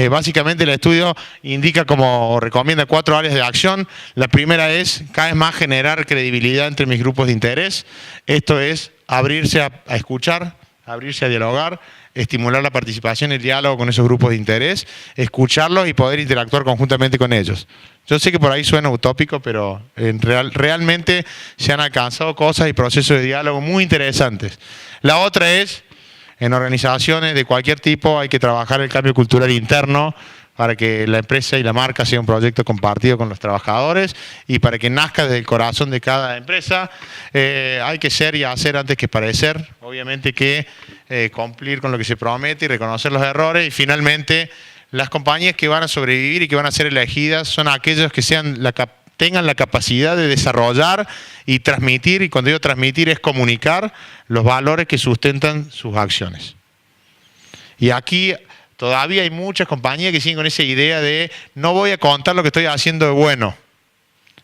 Básicamente el estudio indica como recomienda 4 áreas de acción. La primera es cada vez más generar credibilidad entre mis grupos de interés. Esto es abrirse a escuchar, abrirse a dialogar, estimular la participación y el diálogo con esos grupos de interés, escucharlos y poder interactuar conjuntamente con ellos. Yo sé que por ahí suena utópico, pero realmente se han alcanzado cosas y procesos de diálogo muy interesantes. La otra es, en organizaciones de cualquier tipo hay que trabajar el cambio cultural interno para que la empresa y la marca sea un proyecto compartido con los trabajadores y para que nazca desde el corazón de cada empresa. Hay que ser y hacer antes que parecer. Obviamente que cumplir con lo que se promete y reconocer los errores. Y finalmente, las compañías que van a sobrevivir y que van a ser elegidas son aquellas que tengan la capacidad de desarrollar y transmitir, y cuando digo transmitir es comunicar los valores que sustentan sus acciones. Y aquí todavía hay muchas compañías que siguen con esa idea de no voy a contar lo que estoy haciendo de bueno.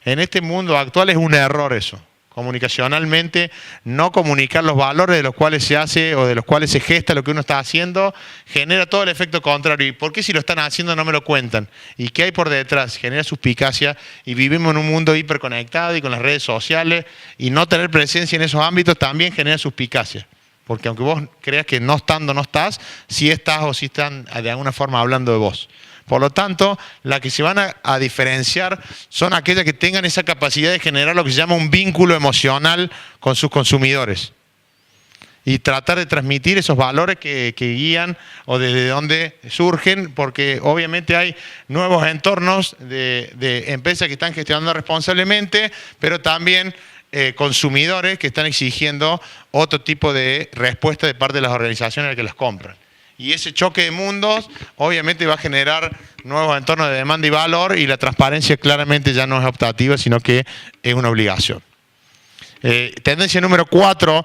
En este mundo actual es un error eso. Comunicacionalmente, no comunicar los valores de los cuales se hace o de los cuales se gesta lo que uno está haciendo, genera todo el efecto contrario. ¿Y por qué si lo están haciendo no me lo cuentan? ¿Y qué hay por detrás? Genera suspicacia y vivimos en un mundo hiperconectado y con las redes sociales y no tener presencia en esos ámbitos también genera suspicacia. Porque aunque vos creas que no estando no estás, sí estás o sí están de alguna forma hablando de vos. Por lo tanto, las que se van a diferenciar son aquellas que tengan esa capacidad de generar lo que se llama un vínculo emocional con sus consumidores. Y tratar de transmitir esos valores que guían o desde dónde surgen, porque obviamente hay nuevos entornos de empresas que están gestionando responsablemente, pero también consumidores que están exigiendo otro tipo de respuesta de parte de las organizaciones que las compran. Y ese choque de mundos obviamente va a generar nuevos entornos de demanda y valor y la transparencia claramente ya no es optativa, sino que es una obligación. Tendencia número 4,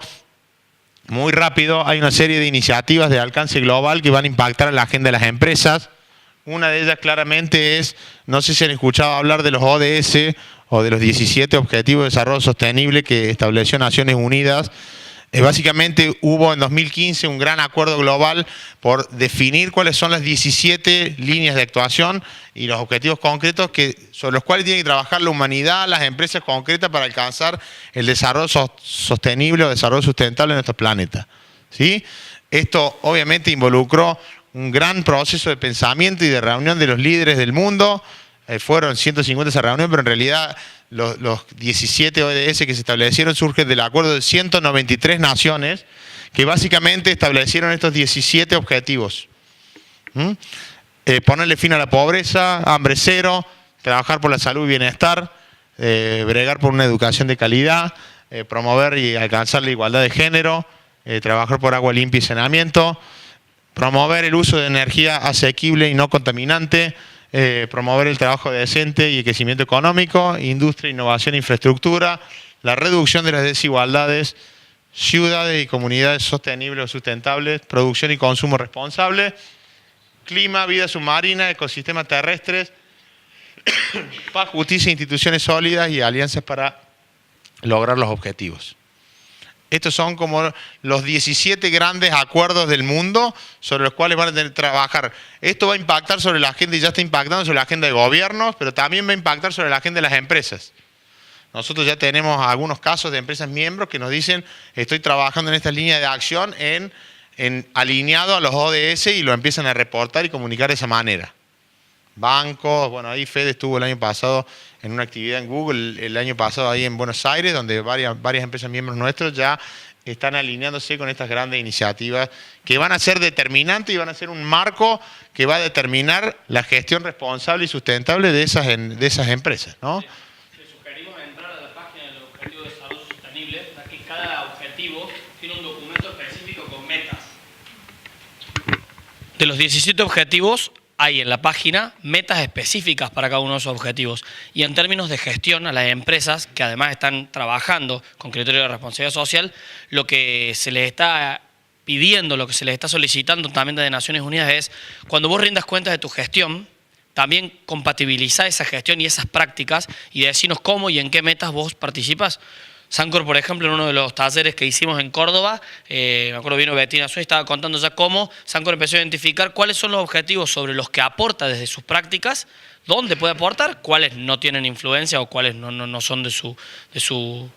muy rápido, hay una serie de iniciativas de alcance global que van a impactar en la agenda de las empresas. Una de ellas claramente es, no sé si han escuchado hablar de los ODS o de los 17 Objetivos de Desarrollo Sostenible que estableció Naciones Unidas. Básicamente hubo en 2015 un gran acuerdo global por definir cuáles son las 17 líneas de actuación y los objetivos concretos sobre los cuales tiene que trabajar la humanidad, las empresas concretas para alcanzar el desarrollo sostenible o desarrollo sustentable de nuestro planeta. ¿Sí? Esto obviamente involucró un gran proceso de pensamiento y de reunión de los líderes del mundo. Fueron 150 esa reunión, pero en realidad los 17 ODS que se establecieron surgen del acuerdo de 193 naciones que básicamente establecieron estos 17 objetivos. Ponerle fin a la pobreza, hambre cero, trabajar por la salud y bienestar, bregar por una educación de calidad, promover y alcanzar la igualdad de género, trabajar por agua limpia y saneamiento, promover el uso de energía asequible y no contaminante, promover el trabajo decente y el crecimiento económico, industria, innovación e infraestructura, la reducción de las desigualdades, ciudades y comunidades sostenibles o sustentables, producción y consumo responsable, clima, vida submarina, ecosistemas terrestres, paz, justicia, instituciones sólidas y alianzas para lograr los objetivos. Estos son como los 17 grandes acuerdos del mundo sobre los cuales van a tener que trabajar. Esto va a impactar sobre la agenda y ya está impactando sobre la agenda de gobiernos, pero también va a impactar sobre la agenda de las empresas. Nosotros ya tenemos algunos casos de empresas miembros que nos dicen, estoy trabajando en esta línea de acción en alineado a los ODS y lo empiezan a reportar y comunicar de esa manera. Bancos, bueno, ahí Fede estuvo el año pasado en una actividad en Google, el año pasado ahí en Buenos Aires, donde varias empresas miembros nuestros ya están alineándose con estas grandes iniciativas que van a ser determinantes y van a ser un marco que va a determinar la gestión responsable y sustentable de esas empresas, ¿no? Le sugerimos entrar a la página del Objetivo de Desarrollo Sostenible, ya que cada objetivo tiene un documento específico con metas. De los 17 objetivos, hay en la página metas específicas para cada uno de esos objetivos. Y en términos de gestión a las empresas, que además están trabajando con criterios de responsabilidad social, lo que se les está pidiendo, lo que se les está solicitando también de Naciones Unidas es, cuando vos rindas cuentas de tu gestión, también compatibilizar esa gestión y esas prácticas y decirnos cómo y en qué metas vos participás. Sancor, por ejemplo, en uno de los talleres que hicimos en Córdoba, me acuerdo vino Bettina Suárez, estaba contando ya cómo Sancor empezó a identificar cuáles son los objetivos sobre los que aporta desde sus prácticas, dónde puede aportar, cuáles no tienen influencia o cuáles no son de su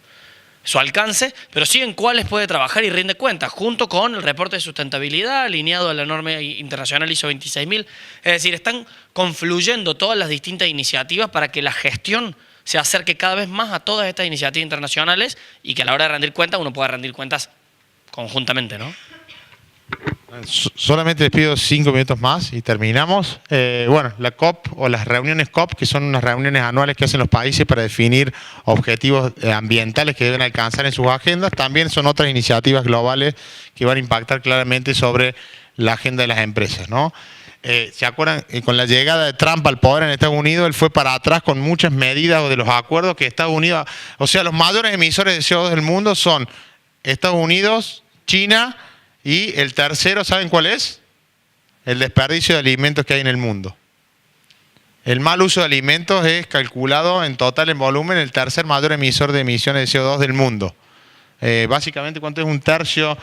alcance, pero sí en cuáles puede trabajar y rinde cuentas, junto con el reporte de sustentabilidad alineado a la norma internacional ISO 26000. Es decir, están confluyendo todas las distintas iniciativas para que la gestión se acerque cada vez más a todas estas iniciativas internacionales y que a la hora de rendir cuentas uno pueda rendir cuentas conjuntamente, ¿no? Solamente les pido 5 minutos más y terminamos. Bueno, la COP o las reuniones COP, que son unas reuniones anuales que hacen los países para definir objetivos ambientales que deben alcanzar en sus agendas, también son otras iniciativas globales que van a impactar claramente sobre la agenda de las empresas, ¿no? ¿Se acuerdan? Con la llegada de Trump al poder en Estados Unidos, él fue para atrás con muchas medidas de los acuerdos que Estados Unidos... O sea, los mayores emisores de CO2 del mundo son Estados Unidos, China y el tercero, ¿saben cuál es? El desperdicio de alimentos que hay en el mundo. El mal uso de alimentos es calculado en total en volumen el tercer mayor emisor de emisiones de CO2 del mundo. Básicamente, ¿cuánto es? Un tercio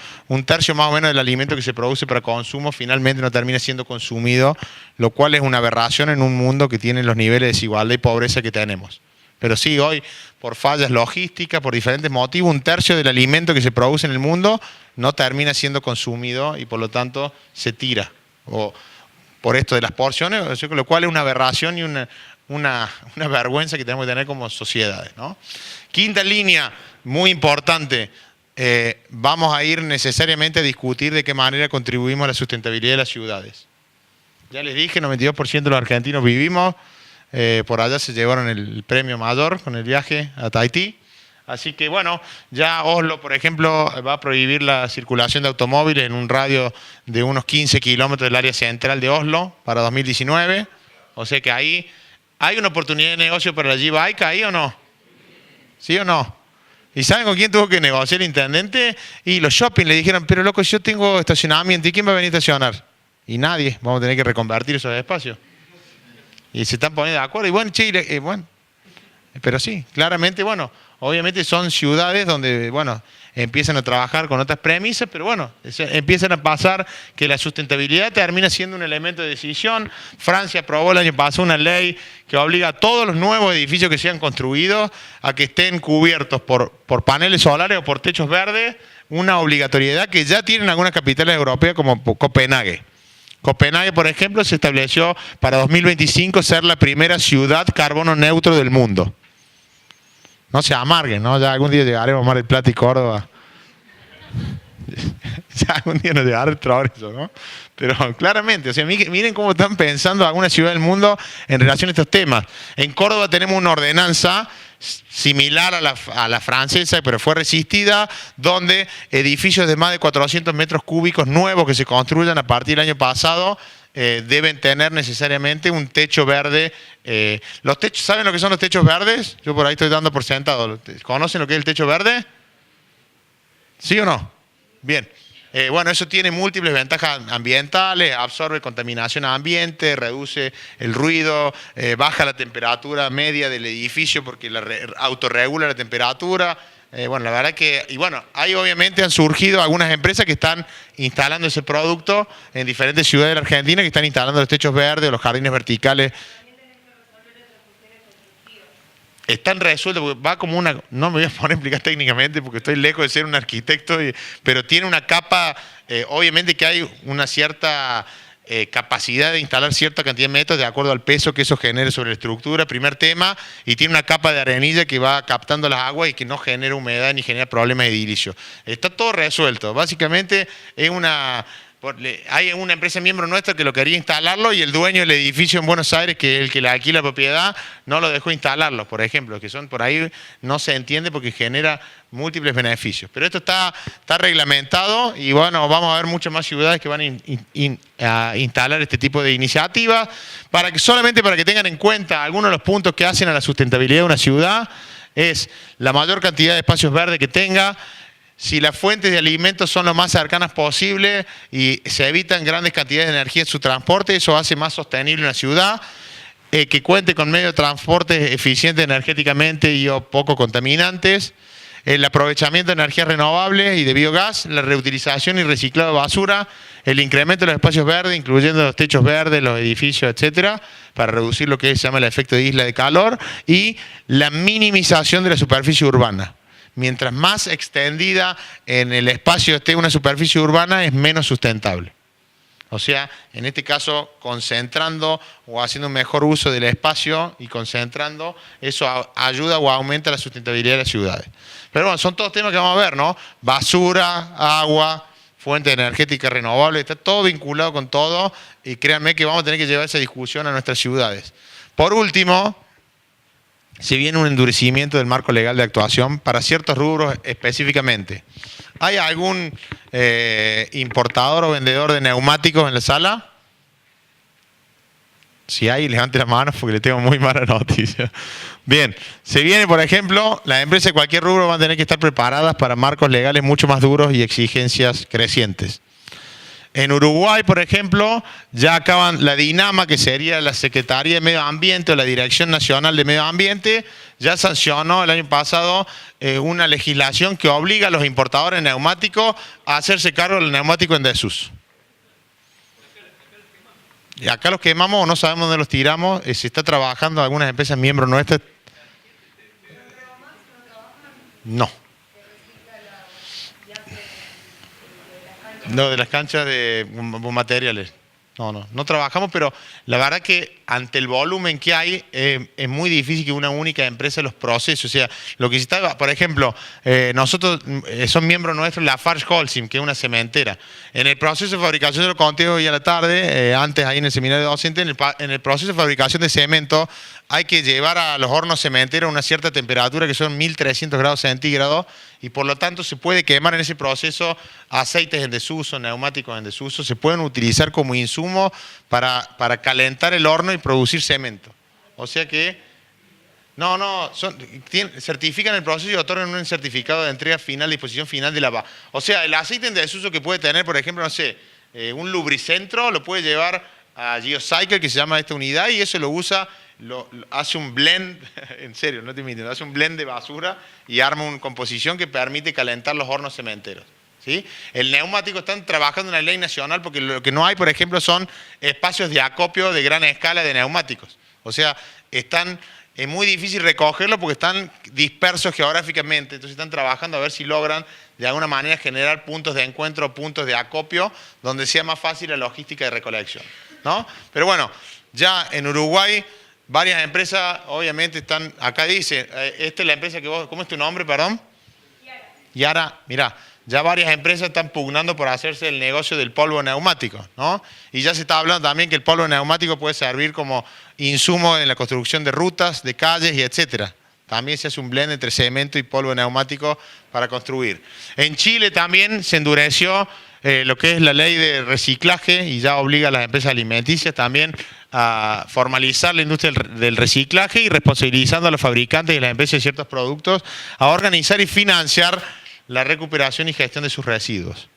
más o menos del alimento que se produce para consumo finalmente no termina siendo consumido, lo cual es una aberración en un mundo que tiene los niveles de desigualdad y pobreza que tenemos. Pero sí, hoy, por fallas logísticas, por diferentes motivos, un tercio del alimento que se produce en el mundo no termina siendo consumido y por lo tanto se tira. O por esto de las porciones, lo cual es una aberración y una vergüenza que tenemos que tener como sociedades, ¿no? Quinta línea, muy importante, vamos a ir necesariamente a discutir de qué manera contribuimos a la sustentabilidad de las ciudades. Ya les dije, 92% de los argentinos vivimos, por allá se llevaron el premio mayor con el viaje a Tahití. Así que bueno, ya Oslo, por ejemplo, va a prohibir la circulación de automóviles en un radio de unos 15 kilómetros del área central de Oslo para 2019. O sea que ahí hay una oportunidad de negocio para la G-Bike, ¿ahí o no? ¿Sí o no? ¿Y saben con quién tuvo que negociar el intendente? Y los shopping le dijeron, pero loco, yo tengo estacionamiento, ¿y quién va a venir a estacionar? Y nadie, vamos a tener que reconvertir esos espacios. Y se están poniendo de acuerdo. Y bueno, Chile, bueno, pero sí, claramente, bueno, obviamente son ciudades donde, bueno, empiezan a trabajar con otras premisas, pero bueno, empiezan a pasar que la sustentabilidad termina siendo un elemento de decisión. Francia aprobó el año pasado una ley que obliga a todos los nuevos edificios que sean construidos a que estén cubiertos por paneles solares o por techos verdes, una obligatoriedad que ya tienen algunas capitales europeas como Copenhague. Copenhague, por ejemplo, se estableció para 2025 ser la primera ciudad carbono neutro del mundo. No se amarguen, ¿no? Ya algún día llegaremos a Mar del Plata y Córdoba. Ya algún día nos llevará el progreso, ¿no? Pero claramente, o sea, miren cómo están pensando algunas ciudades del mundo en relación a estos temas. En Córdoba tenemos una ordenanza similar a la francesa, pero fue resistida, donde edificios de más de 400 metros cúbicos nuevos que se construyan a partir del año pasado deben tener necesariamente un techo verde. Los techos, ¿saben lo que son los techos verdes? Yo por ahí estoy dando por sentado. ¿Conocen lo que es el techo verde? ¿Sí o no? Bien. Bueno, eso tiene múltiples ventajas ambientales, absorbe contaminación al ambiente, reduce el ruido, baja la temperatura media del edificio porque autorregula la temperatura. Bueno, la verdad que, y bueno, ahí obviamente han surgido algunas empresas que están instalando ese producto en diferentes ciudades de la Argentina, que están instalando los techos verdes, los jardines verticales. Están resueltos, porque va como una... No me voy a poner a explicar técnicamente porque estoy lejos de ser un arquitecto, pero tiene una capa, obviamente que hay una cierta capacidad de instalar cierta cantidad de metros de acuerdo al peso que eso genere sobre la estructura, primer tema, y tiene una capa de arenilla que va captando las aguas y que no genera humedad ni genera problemas de edilicio. Está todo resuelto, básicamente es una... Hay una empresa miembro nuestra que lo quería instalarlo y el dueño del edificio en Buenos Aires, que es el que le alquila la propiedad, no lo dejó instalarlo, por ejemplo, que son por ahí, no se entiende porque genera múltiples beneficios. Pero esto está reglamentado y bueno, vamos a ver muchas más ciudades que van a instalar este tipo de iniciativas, solamente para que tengan en cuenta algunos de los puntos que hacen a la sustentabilidad de una ciudad, es la mayor cantidad de espacios verdes que tenga. Si las fuentes de alimentos son lo más cercanas posible y se evitan grandes cantidades de energía en su transporte, eso hace más sostenible una ciudad, que cuente con medios de transporte eficientes energéticamente y poco contaminantes, el aprovechamiento de energías renovables y de biogás, la reutilización y reciclado de basura, el incremento de los espacios verdes, incluyendo los techos verdes, los edificios, etcétera, para reducir lo que se llama el efecto de isla de calor, y la minimización de la superficie urbana. Mientras más extendida en el espacio esté una superficie urbana, es menos sustentable. O sea, en este caso, concentrando o haciendo un mejor uso del espacio y concentrando, eso ayuda o aumenta la sustentabilidad de las ciudades. Pero bueno, son todos temas que vamos a ver, ¿no? Basura, agua, fuente energética renovable, está todo vinculado con todo y créanme que vamos a tener que llevar esa discusión a nuestras ciudades. Por último, se viene un endurecimiento del marco legal de actuación para ciertos rubros específicamente. ¿Hay algún importador o vendedor de neumáticos en la sala? Si hay, levante la mano porque le tengo muy mala noticia. Bien, se viene, por ejemplo, las empresas de cualquier rubro van a tener que estar preparadas para marcos legales mucho más duros y exigencias crecientes. En Uruguay, por ejemplo, ya acaban la DINAMA, que sería la Secretaría de Medio Ambiente o la Dirección Nacional de Medio Ambiente, ya sancionó el año pasado una legislación que obliga a los importadores de neumáticos a hacerse cargo del neumático en desuso. Y acá los quemamos o no sabemos dónde los tiramos, se está trabajando algunas empresas miembros nuestras. No. No, de las canchas de materiales. No trabajamos, pero la verdad que ante el volumen que hay, es muy difícil que una única empresa los procese. O sea, lo que se está, por ejemplo, nosotros, son miembros nuestros Lafarge Holcim, que es una cementera. En el proceso de fabricación, yo lo conté hoy a la tarde, antes ahí en el seminario docente, en el proceso de fabricación de cemento, hay que llevar a los hornos cementeros a una cierta temperatura que son 1300 grados centígrados y por lo tanto se puede quemar en ese proceso aceites en desuso, neumáticos en desuso, se pueden utilizar como insumo para calentar el horno y producir cemento. O sea que, certifican el proceso y otorgan un certificado de entrega final, disposición final de la... O sea, el aceite en desuso que puede tener, por ejemplo, no sé, un lubricentro, lo puede llevar a Geocycle, que se llama esta unidad, y eso lo usa... hace un blend, en serio, no te miento, hace un blend de basura y arma una composición que permite calentar los hornos cementeros. ¿Sí? El neumático están trabajando en la ley nacional porque lo que no hay, por ejemplo, son espacios de acopio de gran escala de neumáticos. O sea, es muy difícil recogerlo porque están dispersos geográficamente. Entonces están trabajando a ver si logran de alguna manera generar puntos de encuentro, puntos de acopio, donde sea más fácil la logística de recolección, ¿no? Pero bueno, ya en Uruguay... varias empresas, obviamente, están... Acá dice, esta es la empresa que vos... ¿Cómo es tu nombre, perdón? Yara. Mirá, ya varias empresas están pugnando por hacerse el negocio del polvo neumático, ¿no? Y ya se está hablando también que el polvo neumático puede servir como insumo en la construcción de rutas, de calles y etcétera. También se hace un blend entre cemento y polvo neumático para construir. En Chile también se endureció lo que es la ley de reciclaje y ya obliga a las empresas alimenticias también a formalizar la industria del reciclaje y responsabilizando a los fabricantes y las empresas de ciertos productos a organizar y financiar la recuperación y gestión de sus residuos.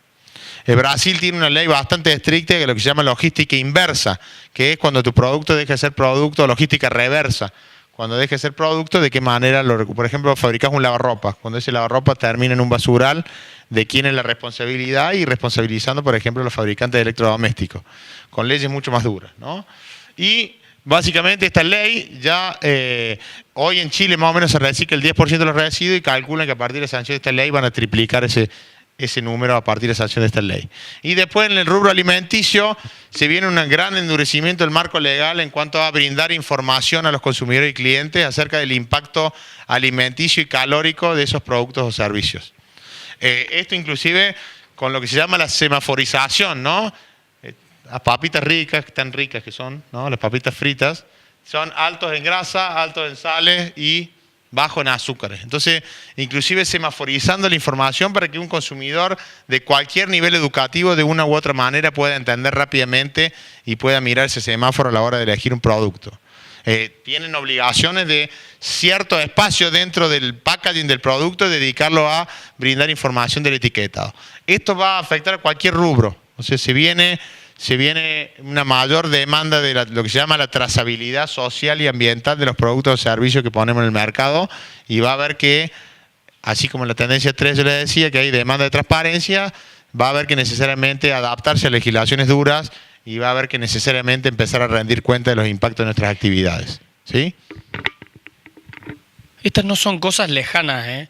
Brasil tiene una ley bastante estricta que es lo que se llama logística inversa, que es cuando tu producto deja de ser producto, logística reversa. Cuando deje de ser producto, ¿de qué manera lo recuperas? Por ejemplo, fabricas un lavarropa. Cuando ese lavarropa termina en un basural, ¿de quién es la responsabilidad? Y responsabilizando, por ejemplo, a los fabricantes de electrodomésticos, con leyes mucho más duras, ¿no? Y básicamente esta ley ya hoy en Chile más o menos se recicla el 10% de los residuos y calculan que a partir de la sanción de esta ley van a triplicar ese número a partir de la sanción de esta ley. Y después en el rubro alimenticio se viene un gran endurecimiento del marco legal en cuanto a brindar información a los consumidores y clientes acerca del impacto alimenticio y calórico de esos productos o servicios. Esto inclusive con lo que se llama la semaforización, ¿no? Las papitas ricas, tan ricas que son, ¿no? Las papitas fritas, son altos en grasa, altos en sales y bajo en azúcares. Entonces, inclusive semaforizando la información para que un consumidor de cualquier nivel educativo de una u otra manera pueda entender rápidamente y pueda mirar ese semáforo a la hora de elegir un producto. Tienen obligaciones de cierto espacio dentro del packaging del producto, dedicarlo a brindar información del etiquetado. Esto va a afectar a cualquier rubro. O sea, se viene una mayor demanda de lo que se llama la trazabilidad social y ambiental de los productos o servicios que ponemos en el mercado y va a haber que, así como en la tendencia 3 yo les decía que hay demanda de transparencia, va a haber que necesariamente adaptarse a legislaciones duras y va a haber que necesariamente empezar a rendir cuenta de los impactos de nuestras actividades. ¿Sí? Estas no son cosas lejanas, ¿eh?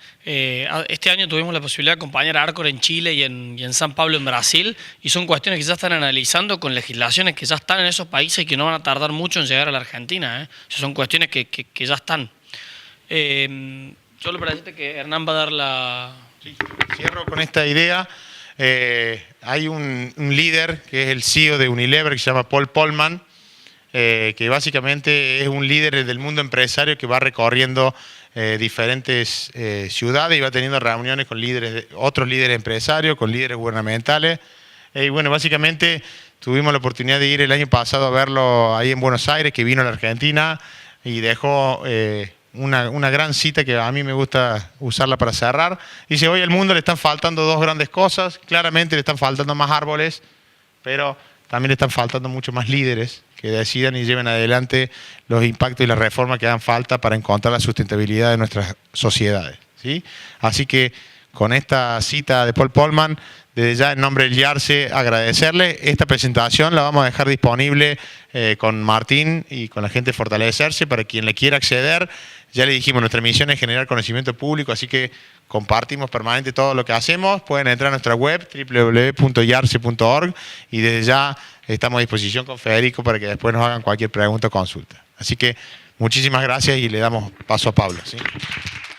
Este año tuvimos la posibilidad de acompañar a Arcor en Chile y en San Pablo en Brasil, y son cuestiones que ya están analizando con legislaciones que ya están en esos países y que no van a tardar mucho en llegar a la Argentina, ¿eh? O sea, son cuestiones que ya están. Yo le parece que Hernán va a dar la... Sí, cierro con esta idea. Hay un líder que es el CEO de Unilever que se llama Paul Polman, que básicamente es un líder del mundo empresario que va recorriendo diferentes ciudades y va teniendo reuniones con otros líderes empresarios, con líderes gubernamentales. Y bueno, básicamente tuvimos la oportunidad de ir el año pasado a verlo ahí en Buenos Aires, que vino a la Argentina y dejó una gran cita que a mí me gusta usarla para cerrar. Dice, hoy al mundo le están faltando dos grandes cosas. Claramente le están faltando más árboles, pero también le están faltando mucho más líderes que decidan y lleven adelante los impactos y las reformas que hagan falta para encontrar la sustentabilidad de nuestras sociedades, ¿sí? Así que con esta cita de Paul Polman, desde ya en nombre del IARCE agradecerle. Esta presentación la vamos a dejar disponible con Martín y con la gente de Fortalecerse para quien le quiera acceder. Ya le dijimos, nuestra misión es generar conocimiento público, así que compartimos permanente todo lo que hacemos. Pueden entrar a nuestra web www.iarce.org y desde ya estamos a disposición con Federico para que después nos hagan cualquier pregunta o consulta. Así que muchísimas gracias y le damos paso a Pablo, ¿sí?